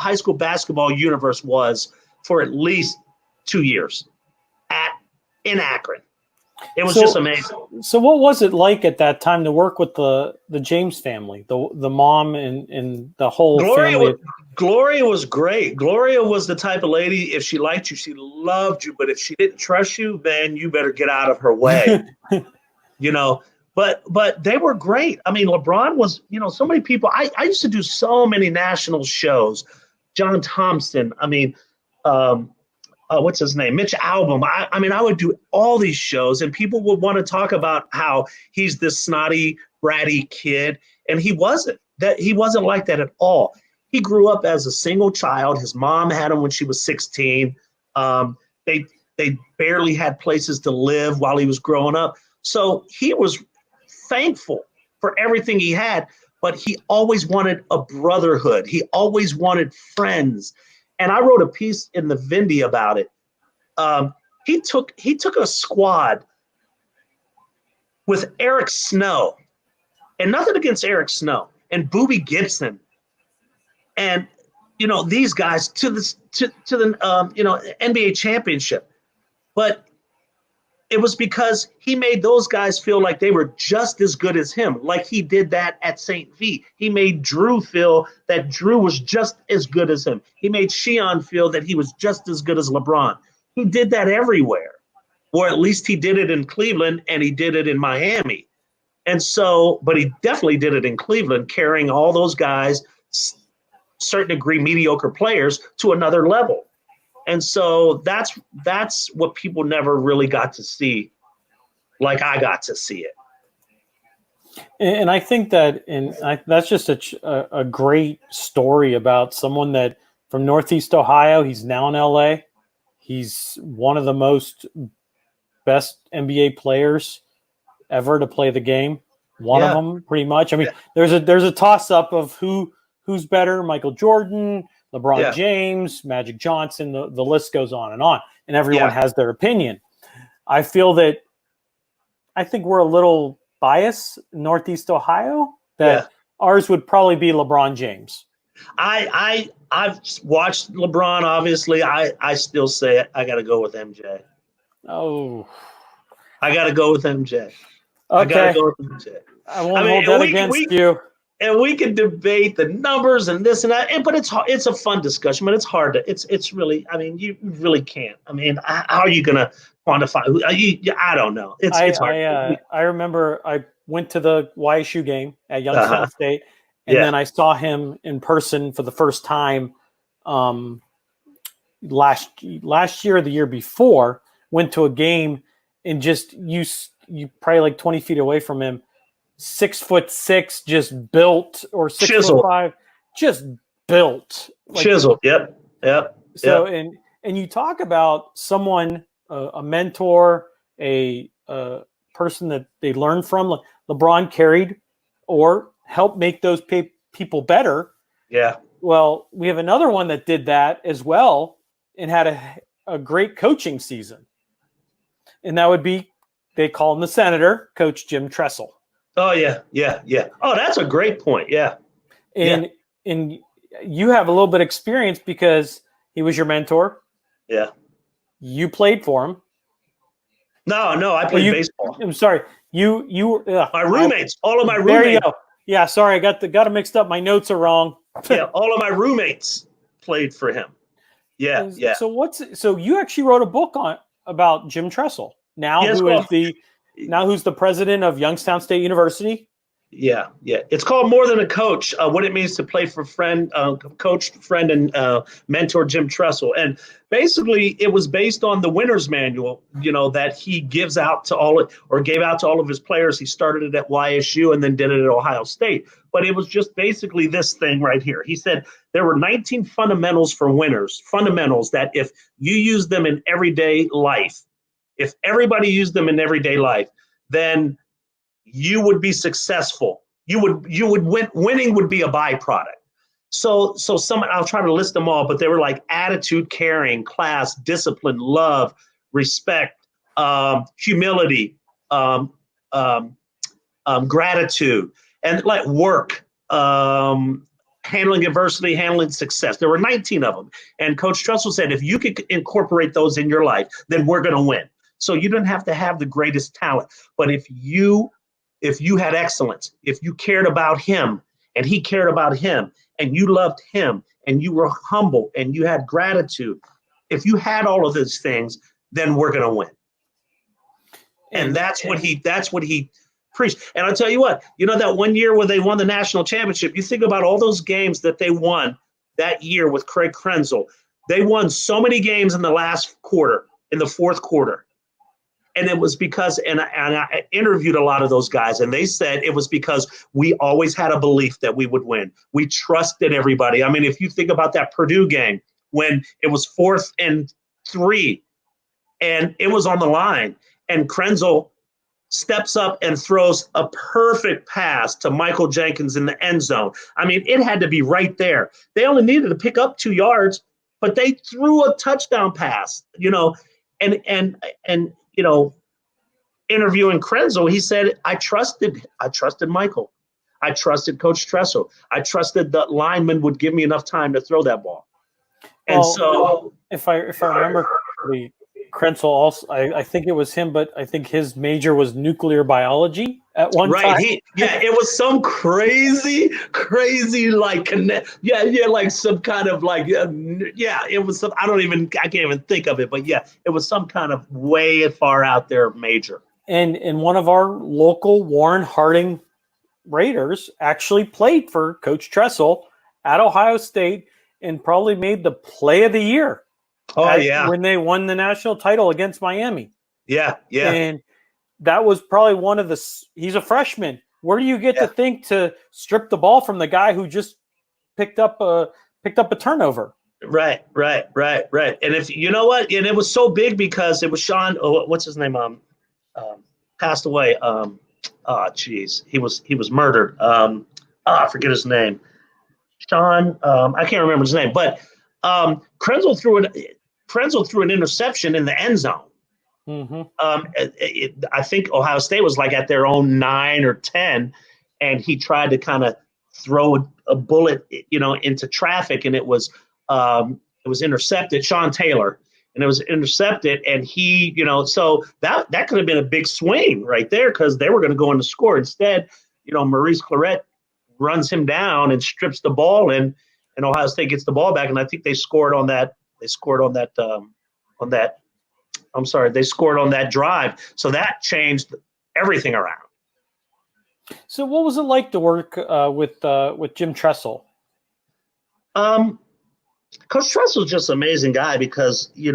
Speaker 2: high school basketball universe was for at least 2 years in Akron. It was just amazing.
Speaker 1: So what was it like at that time to work with the James family, the mom and the whole family?
Speaker 2: Gloria was great. Gloria was the type of lady, if she liked you, she loved you. But if she didn't trust you, then you better get out of her way. But they were great. I mean, LeBron was, so many people. I used to do so many national shows. John Thompson. I mean, what's his name? Mitch Albom. I would do all these shows, and people would want to talk about how he's this snotty, bratty kid, and he wasn't. He wasn't like that at all. He grew up as a single child. His mom had him when she was 16. They barely had places to live while he was growing up. So he was thankful for everything he had, but he always wanted a brotherhood. He always wanted friends. And I wrote a piece in the Vindy about it. He took a squad with Eric Snow, and nothing against Eric Snow, and Boobie Gibson, and these guys to the NBA championship. But it was because he made those guys feel like they were just as good as him, like he did that at St. V. He made Drew feel that Drew was just as good as him. He made Sheon feel that he was just as good as LeBron. He did that everywhere, or at least he did it in Cleveland and he did it in Miami. And so, but he definitely did it in Cleveland, carrying all those guys, certain degree mediocre players, to another level. And so that's what people never really got to see, like I got to see it.
Speaker 1: And I think that's just a great story about someone that from Northeast Ohio. He's now in LA. He's one of the best NBA players ever to play the game. One of them, pretty much. I mean, there's a toss up of who's better, Michael Jordan, LeBron James, Magic Johnson, the list goes on, and everyone has their opinion. I think we're a little biased in Northeast Ohio that ours would probably be LeBron James.
Speaker 2: I've watched LeBron, obviously. I still say it. I got to go with MJ.
Speaker 1: Oh.
Speaker 2: I got to go with MJ.
Speaker 1: Okay.
Speaker 2: I got to go with MJ.
Speaker 1: I won't hold that against you.
Speaker 2: And we can debate the numbers and this and that, but it's a fun discussion. But it's hard to. It's really. I mean, you really can't. I mean, how are you going to quantify? I don't know. It's hard.
Speaker 1: I remember I went to the YSU game at Youngstown State, and then I saw him in person for the first time last year or the year before. Went to a game and just you probably like 20 feet away from him. 6'6", just built, or 6'5", just built.
Speaker 2: Chiseled. Yep.
Speaker 1: So and you talk about someone, a mentor, a person that they learn from. Like LeBron carried or helped make those people better.
Speaker 2: Yeah.
Speaker 1: Well, we have another one that did that as well and had a great coaching season, and that would be, they call him the Senator, Coach Jim Tressel.
Speaker 2: Oh, yeah. Oh, that's a great point. Yeah.
Speaker 1: And you have a little bit of experience because he was your mentor.
Speaker 2: Yeah.
Speaker 1: You played for him.
Speaker 2: No, I played baseball.
Speaker 1: I'm sorry. You were
Speaker 2: my roommates. All of my roommates.
Speaker 1: There you go. Yeah, sorry, I got it mixed up. My notes are wrong.
Speaker 2: Yeah, all of my roommates played for him. Yeah.
Speaker 1: So you actually wrote a book about Jim Tressel. Who's the president of Youngstown State University.
Speaker 2: Yeah, yeah. It's called More Than a Coach, what it means to play for coach, friend, and mentor Jim Tressel. And basically, it was based on the winner's manual, that he gives out to gave out to all of his players. He started it at YSU and then did it at Ohio State. But it was just basically this thing right here. He said there were 19 fundamentals for winners, fundamentals that if you use them in everyday life, if everybody used them in everyday life, then you would be successful. You would win. Winning would be a byproduct. So I'll try to list them all, but they were like attitude, caring, class, discipline, love, respect, humility, gratitude, and like work, handling adversity, handling success. There were 19 of them. And Coach Tressel said, if you could incorporate those in your life, then we're going to win. So you don't have to have the greatest talent, but if you had excellence, if you cared about him and he cared about him and you loved him and you were humble and you had gratitude, if you had all of those things, then we're going to win. And that's what he preached. And I'll tell you what, that one year where they won the national championship, you think about all those games that they won that year with Craig Krenzel. They won so many games in the last quarter, in the fourth quarter. And it was because, and I interviewed a lot of those guys, and they said it was because we always had a belief that we would win. We trusted everybody. I mean, if you think about that Purdue game when it was 4th and 3, and it was on the line, and Krenzel steps up and throws a perfect pass to Michael Jenkins in the end zone. I mean, it had to be right there. They only needed to pick up 2 yards, but they threw a touchdown pass, and interviewing Krenzel, he said, I trusted Michael. I trusted Coach Tressel. I trusted the lineman would give me enough time to throw that ball. And
Speaker 1: if I remember correctly, Krenzel also, I think it was him, but I think his major was nuclear biology at one time.
Speaker 2: Right. It was some crazy like like some kind of like it was some I can't even think of it, but it was some kind of way far out there major.
Speaker 1: And one of our local Warren Harding Raiders actually played for Coach Tressel at Ohio State and probably made the play of the year. When they won the national title against Miami.
Speaker 2: Yeah.
Speaker 1: And that was probably he's a freshman. Where do you get to think to strip the ball from the guy who just picked up a turnover? Right.
Speaker 2: And if you know what, and it was so big because it was Sean, what's his name? Passed away. He was murdered. I forget his name. Sean, I can't remember his name, but Krenzel threw an interception in the end zone.
Speaker 1: Mm-hmm.
Speaker 2: I think Ohio State was like at their own 9 or 10, and he tried to kind of throw a bullet, into traffic, and it was intercepted. Sean Taylor, and it was intercepted, and he, so that could have been a big swing right there because they were going to go on to score. Instead, Maurice Claret runs him down and strips the ball, and Ohio State gets the ball back, and I think they scored on that. They scored on that drive. So that changed everything around.
Speaker 1: So what was it like to work with Jim Tressel?
Speaker 2: Coach Tressel is just an amazing guy because, he's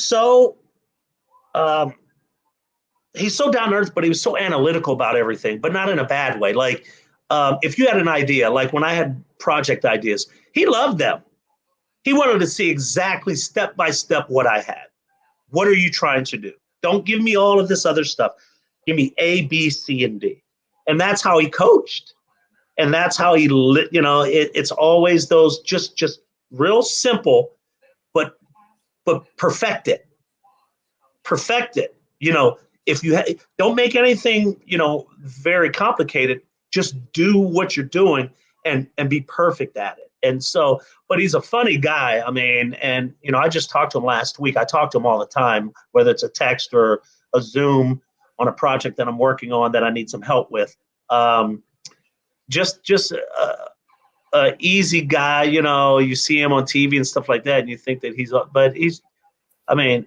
Speaker 2: so down to earth, but he was so analytical about everything, but not in a bad way. Like if you had an idea, like when I had project ideas, he loved them. He wanted to see exactly step by step what I had. What are you trying to do? Don't give me all of this other stuff. Give me A, B, C, and D. And that's how he coached. And that's how he lit, it's always those just real simple, but perfect it. Perfect it. If you don't make anything, very complicated, just do what you're doing and be perfect at it. And so, but he's a funny guy. I mean, and, I just talked to him last week. I talk to him all the time, whether it's a text or a Zoom on a project that I'm working on that I need some help with. Just a easy guy, you see him on TV and stuff like that, and you think that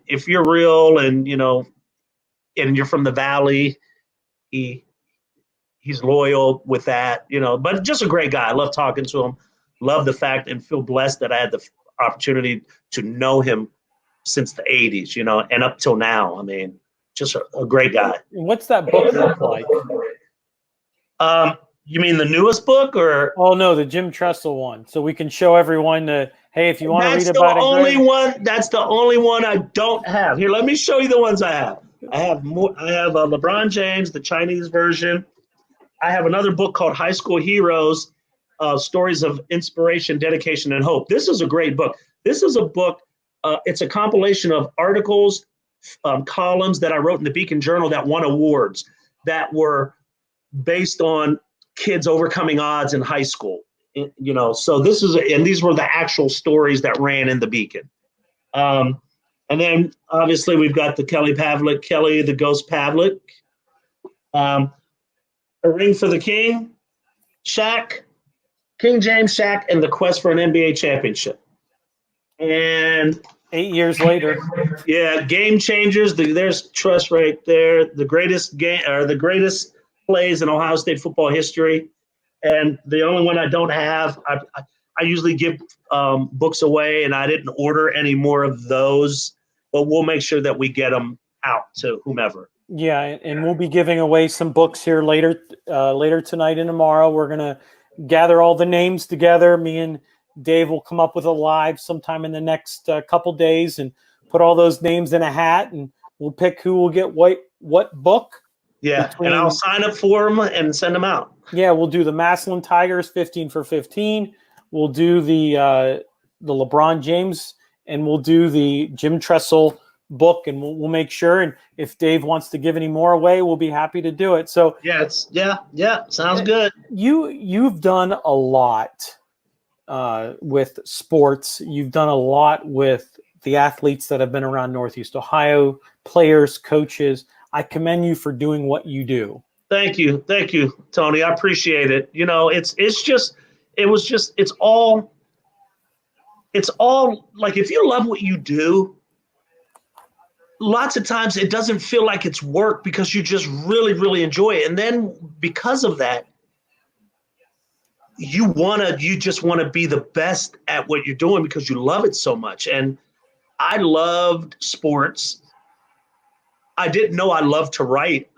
Speaker 2: if you're real and, and you're from the Valley, he's loyal with that, but just a great guy. I love talking to him. Love the fact and feel blessed that I had the opportunity to know him since the 80s, and up till now. I mean, just a great guy.
Speaker 1: What's that book look like?
Speaker 2: You mean the newest book or?
Speaker 1: Oh no, the Jim Tressel one. So we can show everyone hey, if you want to read about it.
Speaker 2: That's the only one I don't have. Here, let me show you the ones I have. I have more. I have LeBron James, the Chinese version. I have another book called High School Heroes, Stories of Inspiration, Dedication, and Hope. This is a great book. This is a book. It's a compilation of articles, columns that I wrote in the Beacon Journal that won awards that were based on kids overcoming odds in high school. So these were the actual stories that ran in the Beacon. And then obviously we've got the Kelly the Ghost Pavlik, A Ring for the King, Shaq, King James, Shaq, and the Quest for an NBA Championship. And
Speaker 1: 8 years later,
Speaker 2: yeah, Game Changers. There's Trust right there. The greatest plays in Ohio State football history. And the only one I don't have, I usually give books away, and I didn't order any more of those, but we'll make sure that we get them out to whomever.
Speaker 1: Yeah, and we'll be giving away some books here later tonight and tomorrow. We're gonna gather all the names together. Me and Dave will come up with a live sometime in the next couple days and put all those names in a hat, and we'll pick who will get what book.
Speaker 2: Yeah, and I'll sign up for them and send them out.
Speaker 1: Yeah, we'll do the Massillon Tigers 15 for 15. We'll do the LeBron James, and we'll do the Jim Tressel book, and we'll make sure. And if Dave wants to give any more away, we'll be happy to do it. So
Speaker 2: yeah, sounds good.
Speaker 1: You've done a lot with sports. You've done a lot with the athletes that have been around Northeast Ohio, players, coaches. I commend you for doing what you do.
Speaker 2: Thank you, Tony. I appreciate it. It's all like, if you love what you do, lots of times it doesn't feel like it's work because you just really, really enjoy it. And then because of that, you just want to be the best at what you're doing because you love it so much. And I loved sports. I didn't know I loved to write.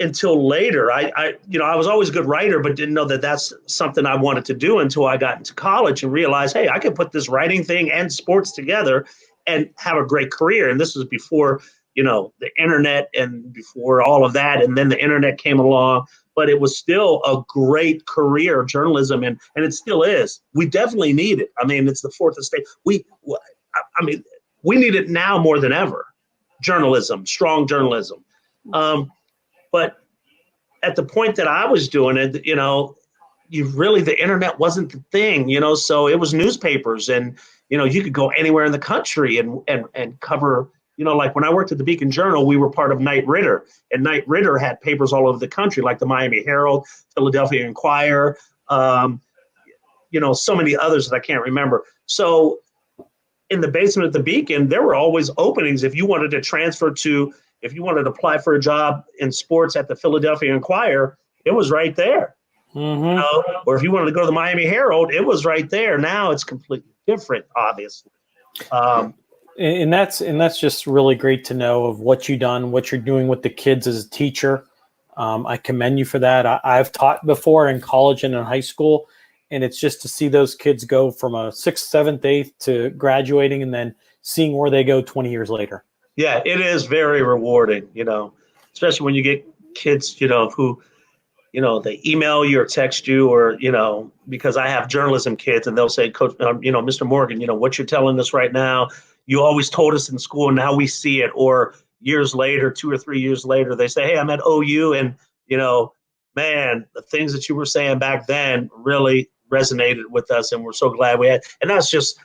Speaker 2: Until later, I was always a good writer, but didn't know that that's something I wanted to do until I got into college and realized, hey, I can put this writing thing and sports together and have a great career. And this was before, the internet and before all of that. And then the internet came along, but it was still a great career, journalism, and it still is. We definitely need it. I mean, it's the fourth estate. We need it now more than ever. Journalism, strong journalism. But at the point that I was doing it, the internet wasn't the thing, so it was newspapers, and, you could go anywhere in the country and cover, like when I worked at the Beacon Journal, we were part of Knight Ridder, and Knight Ridder had papers all over the country, like the Miami Herald, Philadelphia Inquirer, so many others that I can't remember. So in the basement of the Beacon, there were always openings. If you wanted to apply for a job in sports at the Philadelphia Inquirer, it was right there.
Speaker 1: Mm-hmm.
Speaker 2: Or if you wanted to go to the Miami Herald, it was right there. Now it's completely different, obviously.
Speaker 1: And that's just really great to know of what you've done, what you're doing with the kids as a teacher. I commend you for that. I've taught before in college and in high school, and it's just to see those kids go from a 6th, 7th, 8th to graduating and then seeing where they go 20 years later.
Speaker 2: Yeah, it is very rewarding, especially when you get kids, who, they email you or text you or, because I have journalism kids and they'll say, Coach, Mr. Morgan, what you're telling us right now, you always told us in school and now we see it. Or years later, 2 or 3 years later, they say, hey, I'm at OU and, man, the things that you were saying back then really resonated with us and we're so glad we had. And that's just,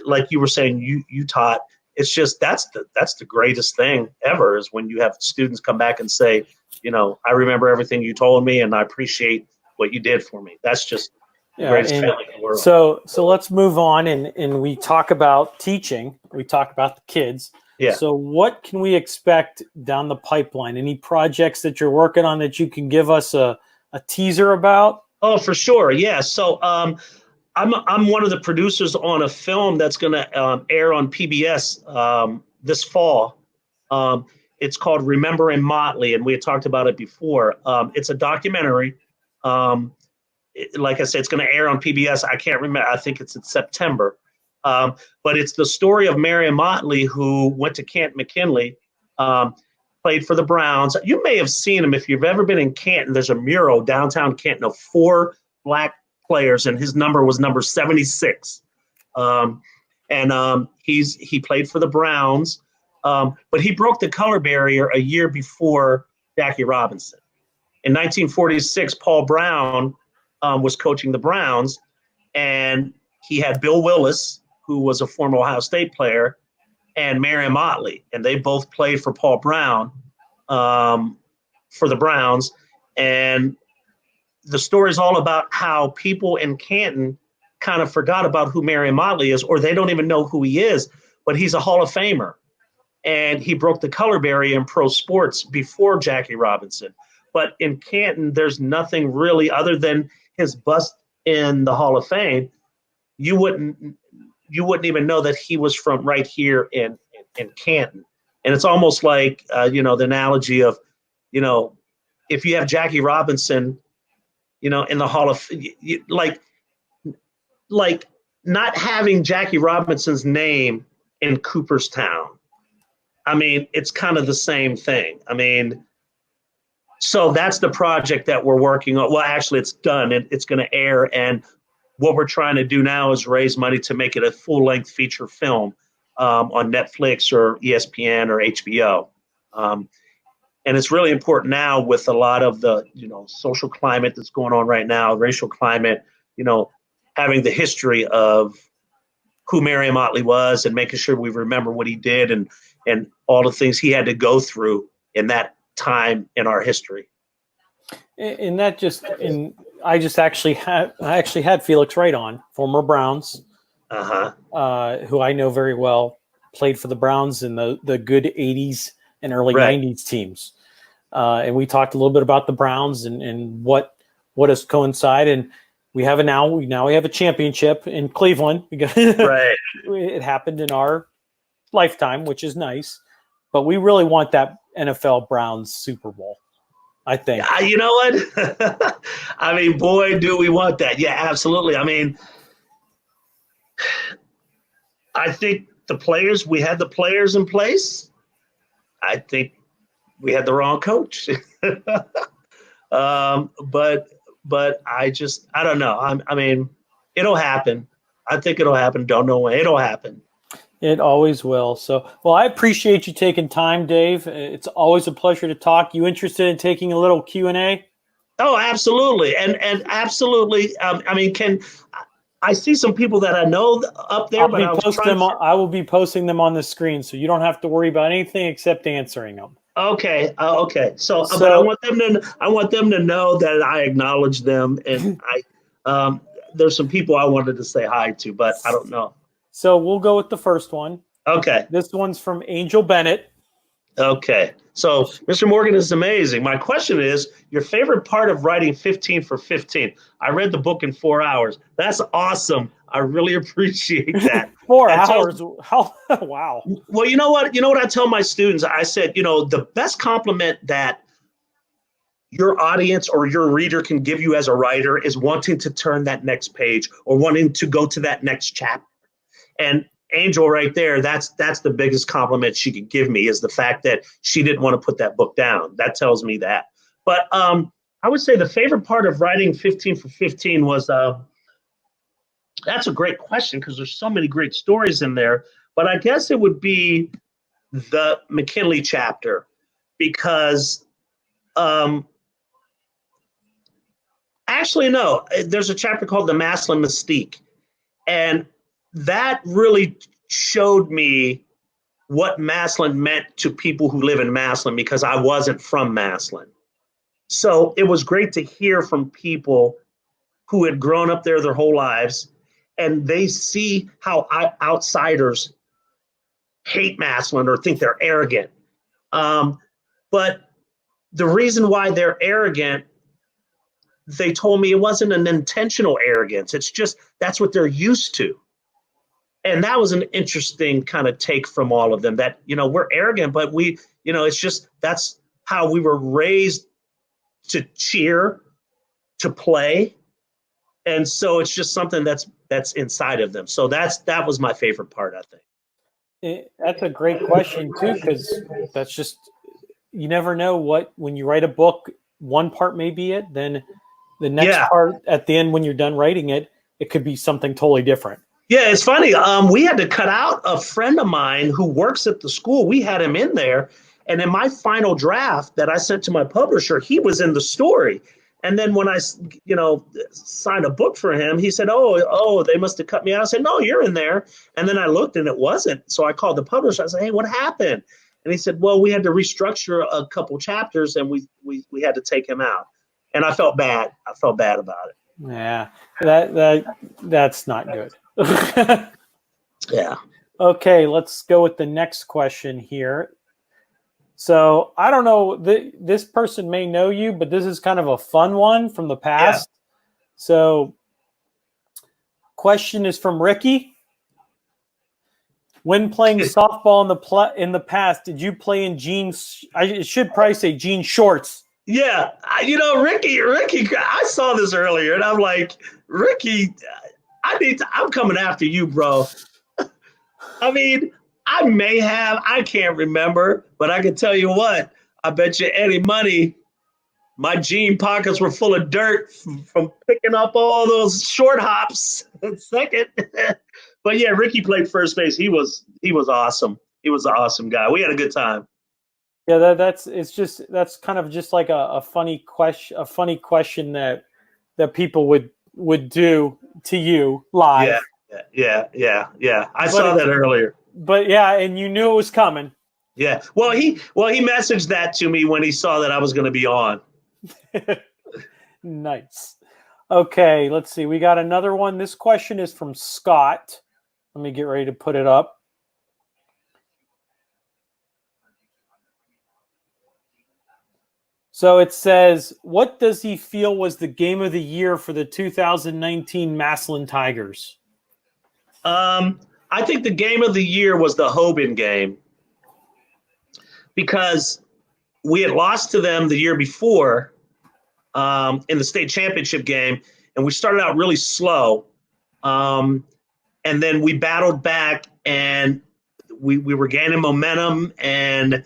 Speaker 2: like you were saying, you taught. It's just that's the greatest thing ever is when you have students come back and say, I remember everything you told me and I appreciate what you did for me. That's just the
Speaker 1: Yeah,
Speaker 2: greatest
Speaker 1: and
Speaker 2: family in the world.
Speaker 1: so let's move on, and we talk about teaching. We talk about the kids.
Speaker 2: Yeah.
Speaker 1: So what can we expect down the pipeline? Any projects that you're working on that you can give us a teaser about?
Speaker 2: Oh, for sure. Yeah. So I'm one of the producers on a film that's going to air on PBS this fall. It's called Remembering Motley, and we had talked about it before. It's a documentary. Like I said, it's going to air on PBS. I can't remember. I think it's in September. But it's the story of Marion Motley, who went to Canton McKinley, played for the Browns. You may have seen him if you've ever been in Canton. There's a mural downtown Canton of 4 black players, and his number was number 76. He played for the Browns, but he broke the color barrier a year before Jackie Robinson. In 1946, Paul Brown was coaching the Browns, and he had Bill Willis, who was a former Ohio State player, and Marion Motley, and they both played for Paul Brown for the Browns. And the story is all about how people in Canton kind of forgot about who Marion Motley is, or they don't even know who he is, but he's a Hall of Famer. And he broke the color barrier in pro sports before Jackie Robinson. But in Canton, there's nothing really other than his bust in the Hall of Fame. You wouldn't even know that he was from right here in Canton. And it's almost like, the analogy of, if you have Jackie Robinson, in the Hall of, like not having Jackie Robinson's name in Cooperstown. I mean, it's kind of the same thing. I mean, so that's the project that we're working on. Well, actually, it's done. It's going to air. And what we're trying to do now is raise money to make it a full-length feature film on Netflix or ESPN or HBO. And it's really important now with a lot of the, social climate that's going on right now, racial climate, having the history of who Marion Motley was and making sure we remember what he did and all the things he had to go through in that time in our history.
Speaker 1: And I actually had Felix Wright on, former Browns, who I know very well, played for the Browns in the good 80s and early 90s teams. And we talked a little bit about the Browns and what has coincided. And we have a championship in Cleveland. It happened in our lifetime, which is nice. But we really want that NFL Browns Super Bowl, I think.
Speaker 2: You know what? I mean, boy, do we want that. Yeah, absolutely. I mean, I think we had the players in place. I think we had the wrong coach. But I don't know. I mean, it'll happen. I think it'll happen. Don't know when. It'll happen.
Speaker 1: It always will. So, well, I appreciate you taking time, Dave. It's always a pleasure to talk. You interested in taking a little Q&A?
Speaker 2: Oh, absolutely. And absolutely. I mean, I see some people that I know up there,
Speaker 1: I will be posting them on the screen, so you don't have to worry about anything except answering them.
Speaker 2: Okay. So but I want them to know that I acknowledge them, and there's some people I wanted to say hi to, but I don't know.
Speaker 1: So we'll go with the first one.
Speaker 2: Okay.
Speaker 1: This one's from Angel Bennett.
Speaker 2: Okay. So Mr. Morgan is amazing. My question is, your favorite part of writing 15 for 15? I read the book in 4 hours. That's awesome. I really appreciate that.
Speaker 1: 4 hours? Wow.
Speaker 2: Well, you know what? You know what I tell my students? I said, the best compliment that your audience or your reader can give you as a writer is wanting to turn that next page or wanting to go to that next chapter. And Angel right there, that's the biggest compliment she could give me, is the fact that she didn't want to put that book down. That tells me that. But I would say the favorite part of writing 15 for 15 was, that's a great question because there's so many great stories in there. But I guess it would be the McKinley chapter because actually, no, there's a chapter called The Maslin Mystique. And that really showed me what Maslin meant to people who live in Maslin because I wasn't from Maslin. So it was great to hear from people who had grown up there their whole lives, and they see how outsiders hate Massillon or think they're arrogant. But the reason why they're arrogant, they told me it wasn't an intentional arrogance. It's just that's what they're used to. And that was an interesting kind of take from all of them, that, we're arrogant, but we, it's just that's how we were raised to cheer, to play. And so it's just something that's inside of them. So that was my favorite part, I think.
Speaker 1: That's a great question too, because that's just, you never know when you write a book, one part may be it, then the next part at the end, when you're done writing it, it could be something totally different.
Speaker 2: Yeah, it's funny. We had to cut out a friend of mine who works at the school. We had him in there. And in my final draft that I sent to my publisher, he was in the story. And then when I, signed a book for him, he said, oh, they must have cut me out. I said, no, you're in there. And then I looked and it wasn't. So I called the publisher. I said, hey, what happened? And he said, well, we had to restructure a couple chapters and we had to take him out. And I felt bad. I felt bad about it.
Speaker 1: Yeah, that's not good.
Speaker 2: Yeah.
Speaker 1: Okay, let's go with the next question here. So I don't know, this person may know you, but this is kind of a fun one from the past. Yeah. So question is from Ricky. When playing softball in the past, did you play in jeans? I should probably say jean shorts.
Speaker 2: Yeah, Ricky, I saw this earlier, and I'm like, Ricky, I'm coming after you, bro. I mean, I can't remember, but I can tell you what, I bet you any money, my jean pockets were full of dirt from picking up all those short hops. Second. But yeah, Ricky played first base. He was awesome. He was an awesome guy. We had a good time.
Speaker 1: Yeah, that's kind of just like a funny question that people would do to you live.
Speaker 2: Yeah. I saw that earlier.
Speaker 1: But yeah, and you knew it was coming.
Speaker 2: Yeah. Well, he messaged that to me when he saw that I was going to be on.
Speaker 1: Nice. Okay, let's see. We got another one. This question is from Scott. Let me get ready to put it up. So it says, what does he feel was the game of the year for the 2019 Massillon Tigers?
Speaker 2: I think the game of the year was the Hoban game, because we had lost to them the year before in the state championship game, and we started out really slow. And then we battled back, and we were gaining momentum, and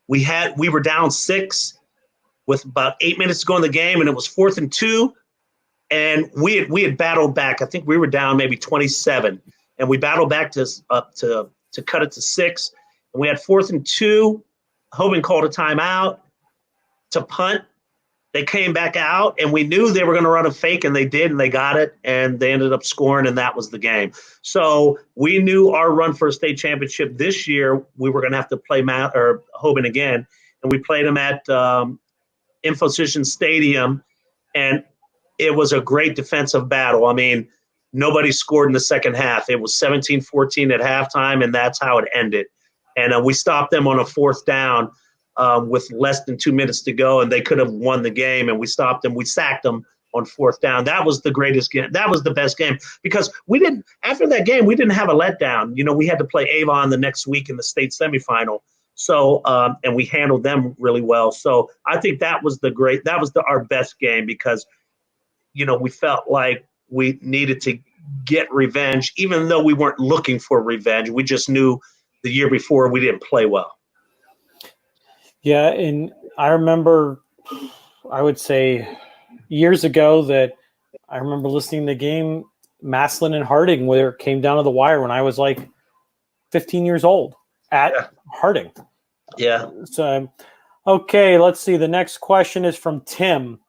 Speaker 2: we were down 6 with about 8 minutes to go in the game, and it was 4th and 2. And we had battled back. I think we were down maybe 27, and we battled back to cut it to 6. And we had 4th and 2. Hoban called a timeout to punt. They came back out, and we knew they were going to run a fake, and they did, and they got it, and they ended up scoring, and that was the game. So we knew our run for a state championship this year, we were going to have to play Hoban again, and we played them at Infocision Stadium, and it was a great defensive battle. I mean, nobody scored in the second half. It was 17-14 at halftime, and that's how it ended. And we stopped them on a 4th down with less than 2 minutes to go, and they could have won the game, and we stopped them. We sacked them on 4th down. That was the greatest game. That was the best game, because after that game, we didn't have a letdown. We had to play Avon the next week in the state semifinal. So, and we handled them really well. So I think that was our best game, because, we felt like we needed to get revenge, even though we weren't looking for revenge. We just knew the year before we didn't play well.
Speaker 1: Yeah, and I remember, I would say years ago, that I remember listening to the game Massillon and Harding, where it came down to the wire when I was like 15 years old at Harding.
Speaker 2: Yeah.
Speaker 1: So, okay, let's see. The next question is from Tim.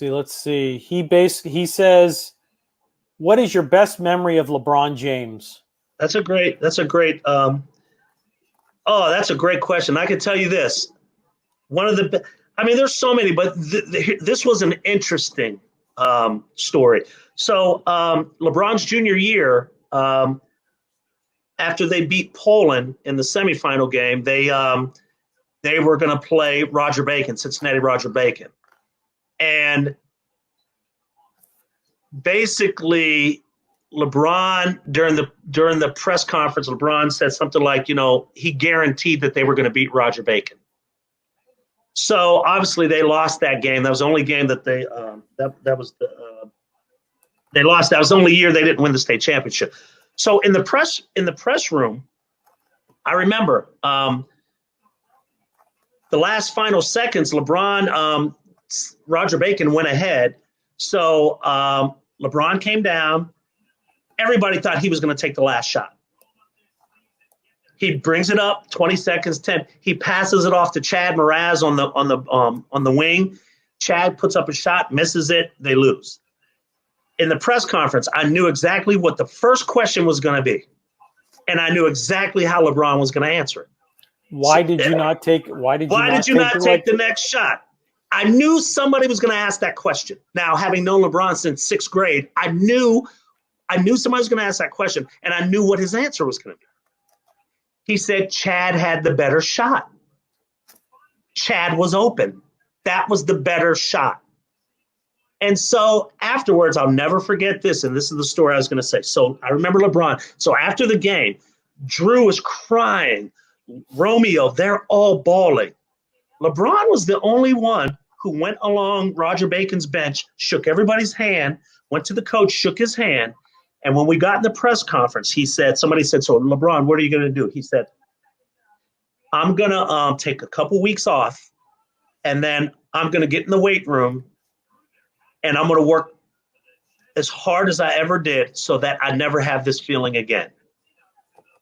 Speaker 1: Let's see. He says, what is your best memory of LeBron James?
Speaker 2: That's a great that's a great question. I can tell you this. I mean, there's so many, but this was an interesting story. So LeBron's junior year, after they beat Poland in the semifinal game, they were going to play Roger Bacon, Cincinnati Roger Bacon. And basically, LeBron, during the press conference, LeBron said something like, he guaranteed that they were going to beat Roger Bacon. So obviously they lost that game. That was the only game that they they lost. That was the only year they didn't win the state championship. So in the press room, I remember the last final seconds, LeBron, Roger Bacon went ahead. So LeBron came down. Everybody thought he was going to take the last shot. He brings it up, 20 seconds, 10. He passes it off to Chad Mraz on the wing. Chad puts up a shot, misses it, they lose. In the press conference, I knew exactly what the first question was going to be, and I knew exactly how LeBron was going to answer it.
Speaker 1: Why did you not take
Speaker 2: the next shot? I knew somebody was going to ask that question. Now, having known LeBron since sixth grade, I knew somebody was going to ask that question, and I knew what his answer was going to be. He said Chad had the better shot. Chad was open. That was the better shot. And so afterwards, I'll never forget this, and this is the story I was going to say. So I remember LeBron. So after the game, Drew was crying. Romeo, they're all bawling. LeBron was the only one who went along Roger Bacon's bench, shook everybody's hand, went to the coach, shook his hand. And when we got in the press conference, somebody said, so LeBron, what are you going to do? He said, I'm going to take a couple weeks off, and then I'm going to get in the weight room, and I'm going to work as hard as I ever did so that I never have this feeling again.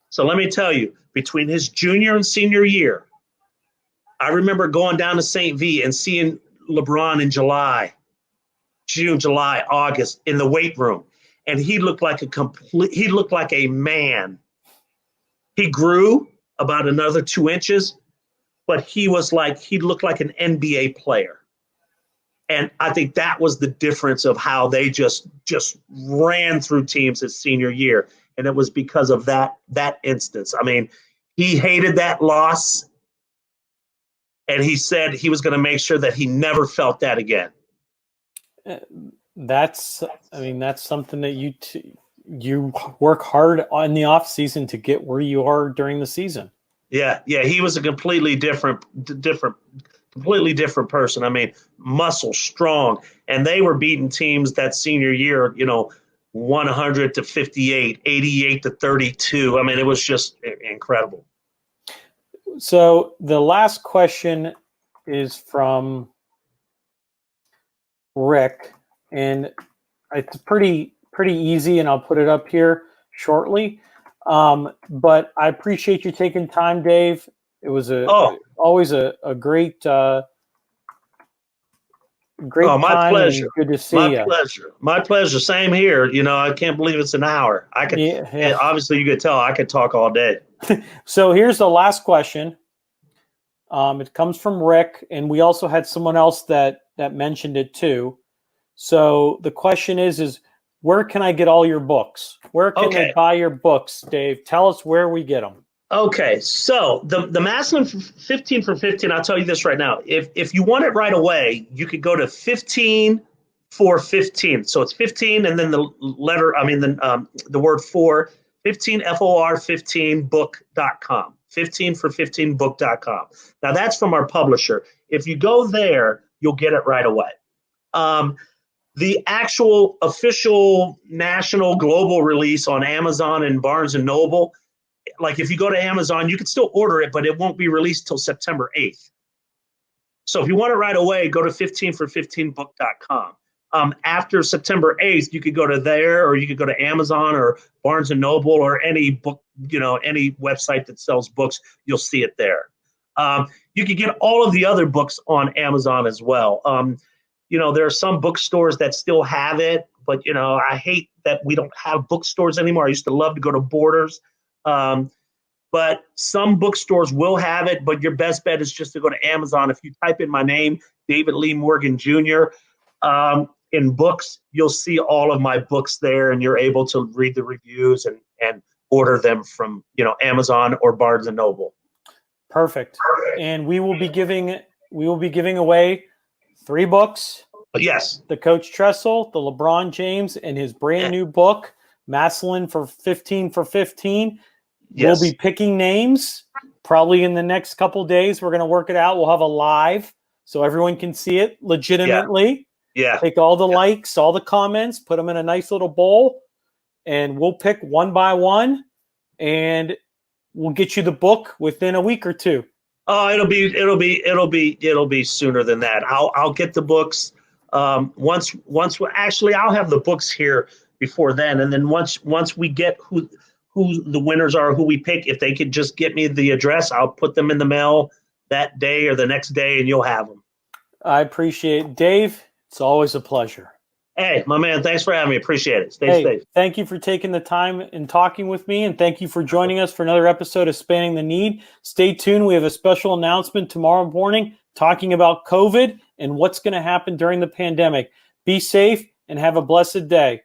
Speaker 2: So let me tell you, between his junior and senior year, I remember going down to St. V and seeing LeBron in June, July, August in the weight room. And he looked like a man. He grew about another 2 inches, but he looked like an NBA player. And I think that was the difference of how they just ran through teams his senior year. And it was because of that instance. I mean, he hated that loss. And he said he was going to make sure that he never felt that again.
Speaker 1: That's something that you work hard on the off season to get where you are during the season.
Speaker 2: Yeah. He was a completely different person. I mean, muscle, strong, and they were beating teams that senior year, 100 to 58, 88 to 32. I mean, it was just incredible.
Speaker 1: So the last question is from Rick, and it's pretty easy, and I'll put it up here shortly. But I appreciate you taking time, Dave. It was always a great
Speaker 2: my
Speaker 1: time.
Speaker 2: Pleasure.
Speaker 1: Good to see you.
Speaker 2: My pleasure. Same here. I can't believe it's an hour. I could obviously you could tell I could talk all day.
Speaker 1: So here's the last question. It comes from Rick, and we also had someone else that mentioned it too. So the question is where can I get all your books? Where can they buy your books, Dave? Tell us where we get them.
Speaker 2: Okay, so the Maslin 15 for 15, I'll tell you this right now. If you want it right away, you could go to 15 for 15. So it's 15 and then the word for 15 FOR 15 book.com. 15 for 15 book.com. Now that's from our publisher. If you go there, you'll get it right away. The actual official national global release on Amazon and Barnes & Noble, like if you go to Amazon, you can still order it, but it won't be released till September 8th. So if you want it right away, go to 15for15book.com. After September 8th, you could go to there, or you could go to Amazon or Barnes & Noble or any book, any website that sells books, you'll see it there. You could get all of the other books on Amazon as well. There are some bookstores that still have it, but, I hate that we don't have bookstores anymore. I used to love to go to Borders. but some bookstores will have it. But your best bet is just to go to Amazon. If you type in my name, David Lee Morgan Jr., in books, you'll see all of my books there, and you're able to read the reviews and order them from, Amazon or Barnes and Noble.
Speaker 1: Perfect. And we will be giving away 3 books.
Speaker 2: Yes.
Speaker 1: The Coach Tressel, the LeBron James, and his brand new book, Maslin for 15 for 15.
Speaker 2: Yes.
Speaker 1: We'll be picking names probably in the next couple days. We're going to work it out. We'll have a live so everyone can see it legitimately.
Speaker 2: Yeah.
Speaker 1: Take all the likes, all the comments, put them in a nice little bowl, and we'll pick one by one, and we'll get you the book within a week or 2.
Speaker 2: Oh, it'll be sooner than that. I'll get the books. Once actually, I'll have the books here before then, and then once we get who the winners are, who we pick, if they could just get me the address, I'll put them in the mail that day or the next day, and you'll have them.
Speaker 1: I appreciate it. Dave, it's always a pleasure.
Speaker 2: Hey, my man, thanks for having me. Appreciate it. Stay safe.
Speaker 1: Thank you for taking the time and talking with me, and thank you for joining us for another episode of Spanning the Need. Stay tuned. We have a special announcement tomorrow morning talking about COVID and what's going to happen during the pandemic. Be safe and have a blessed day.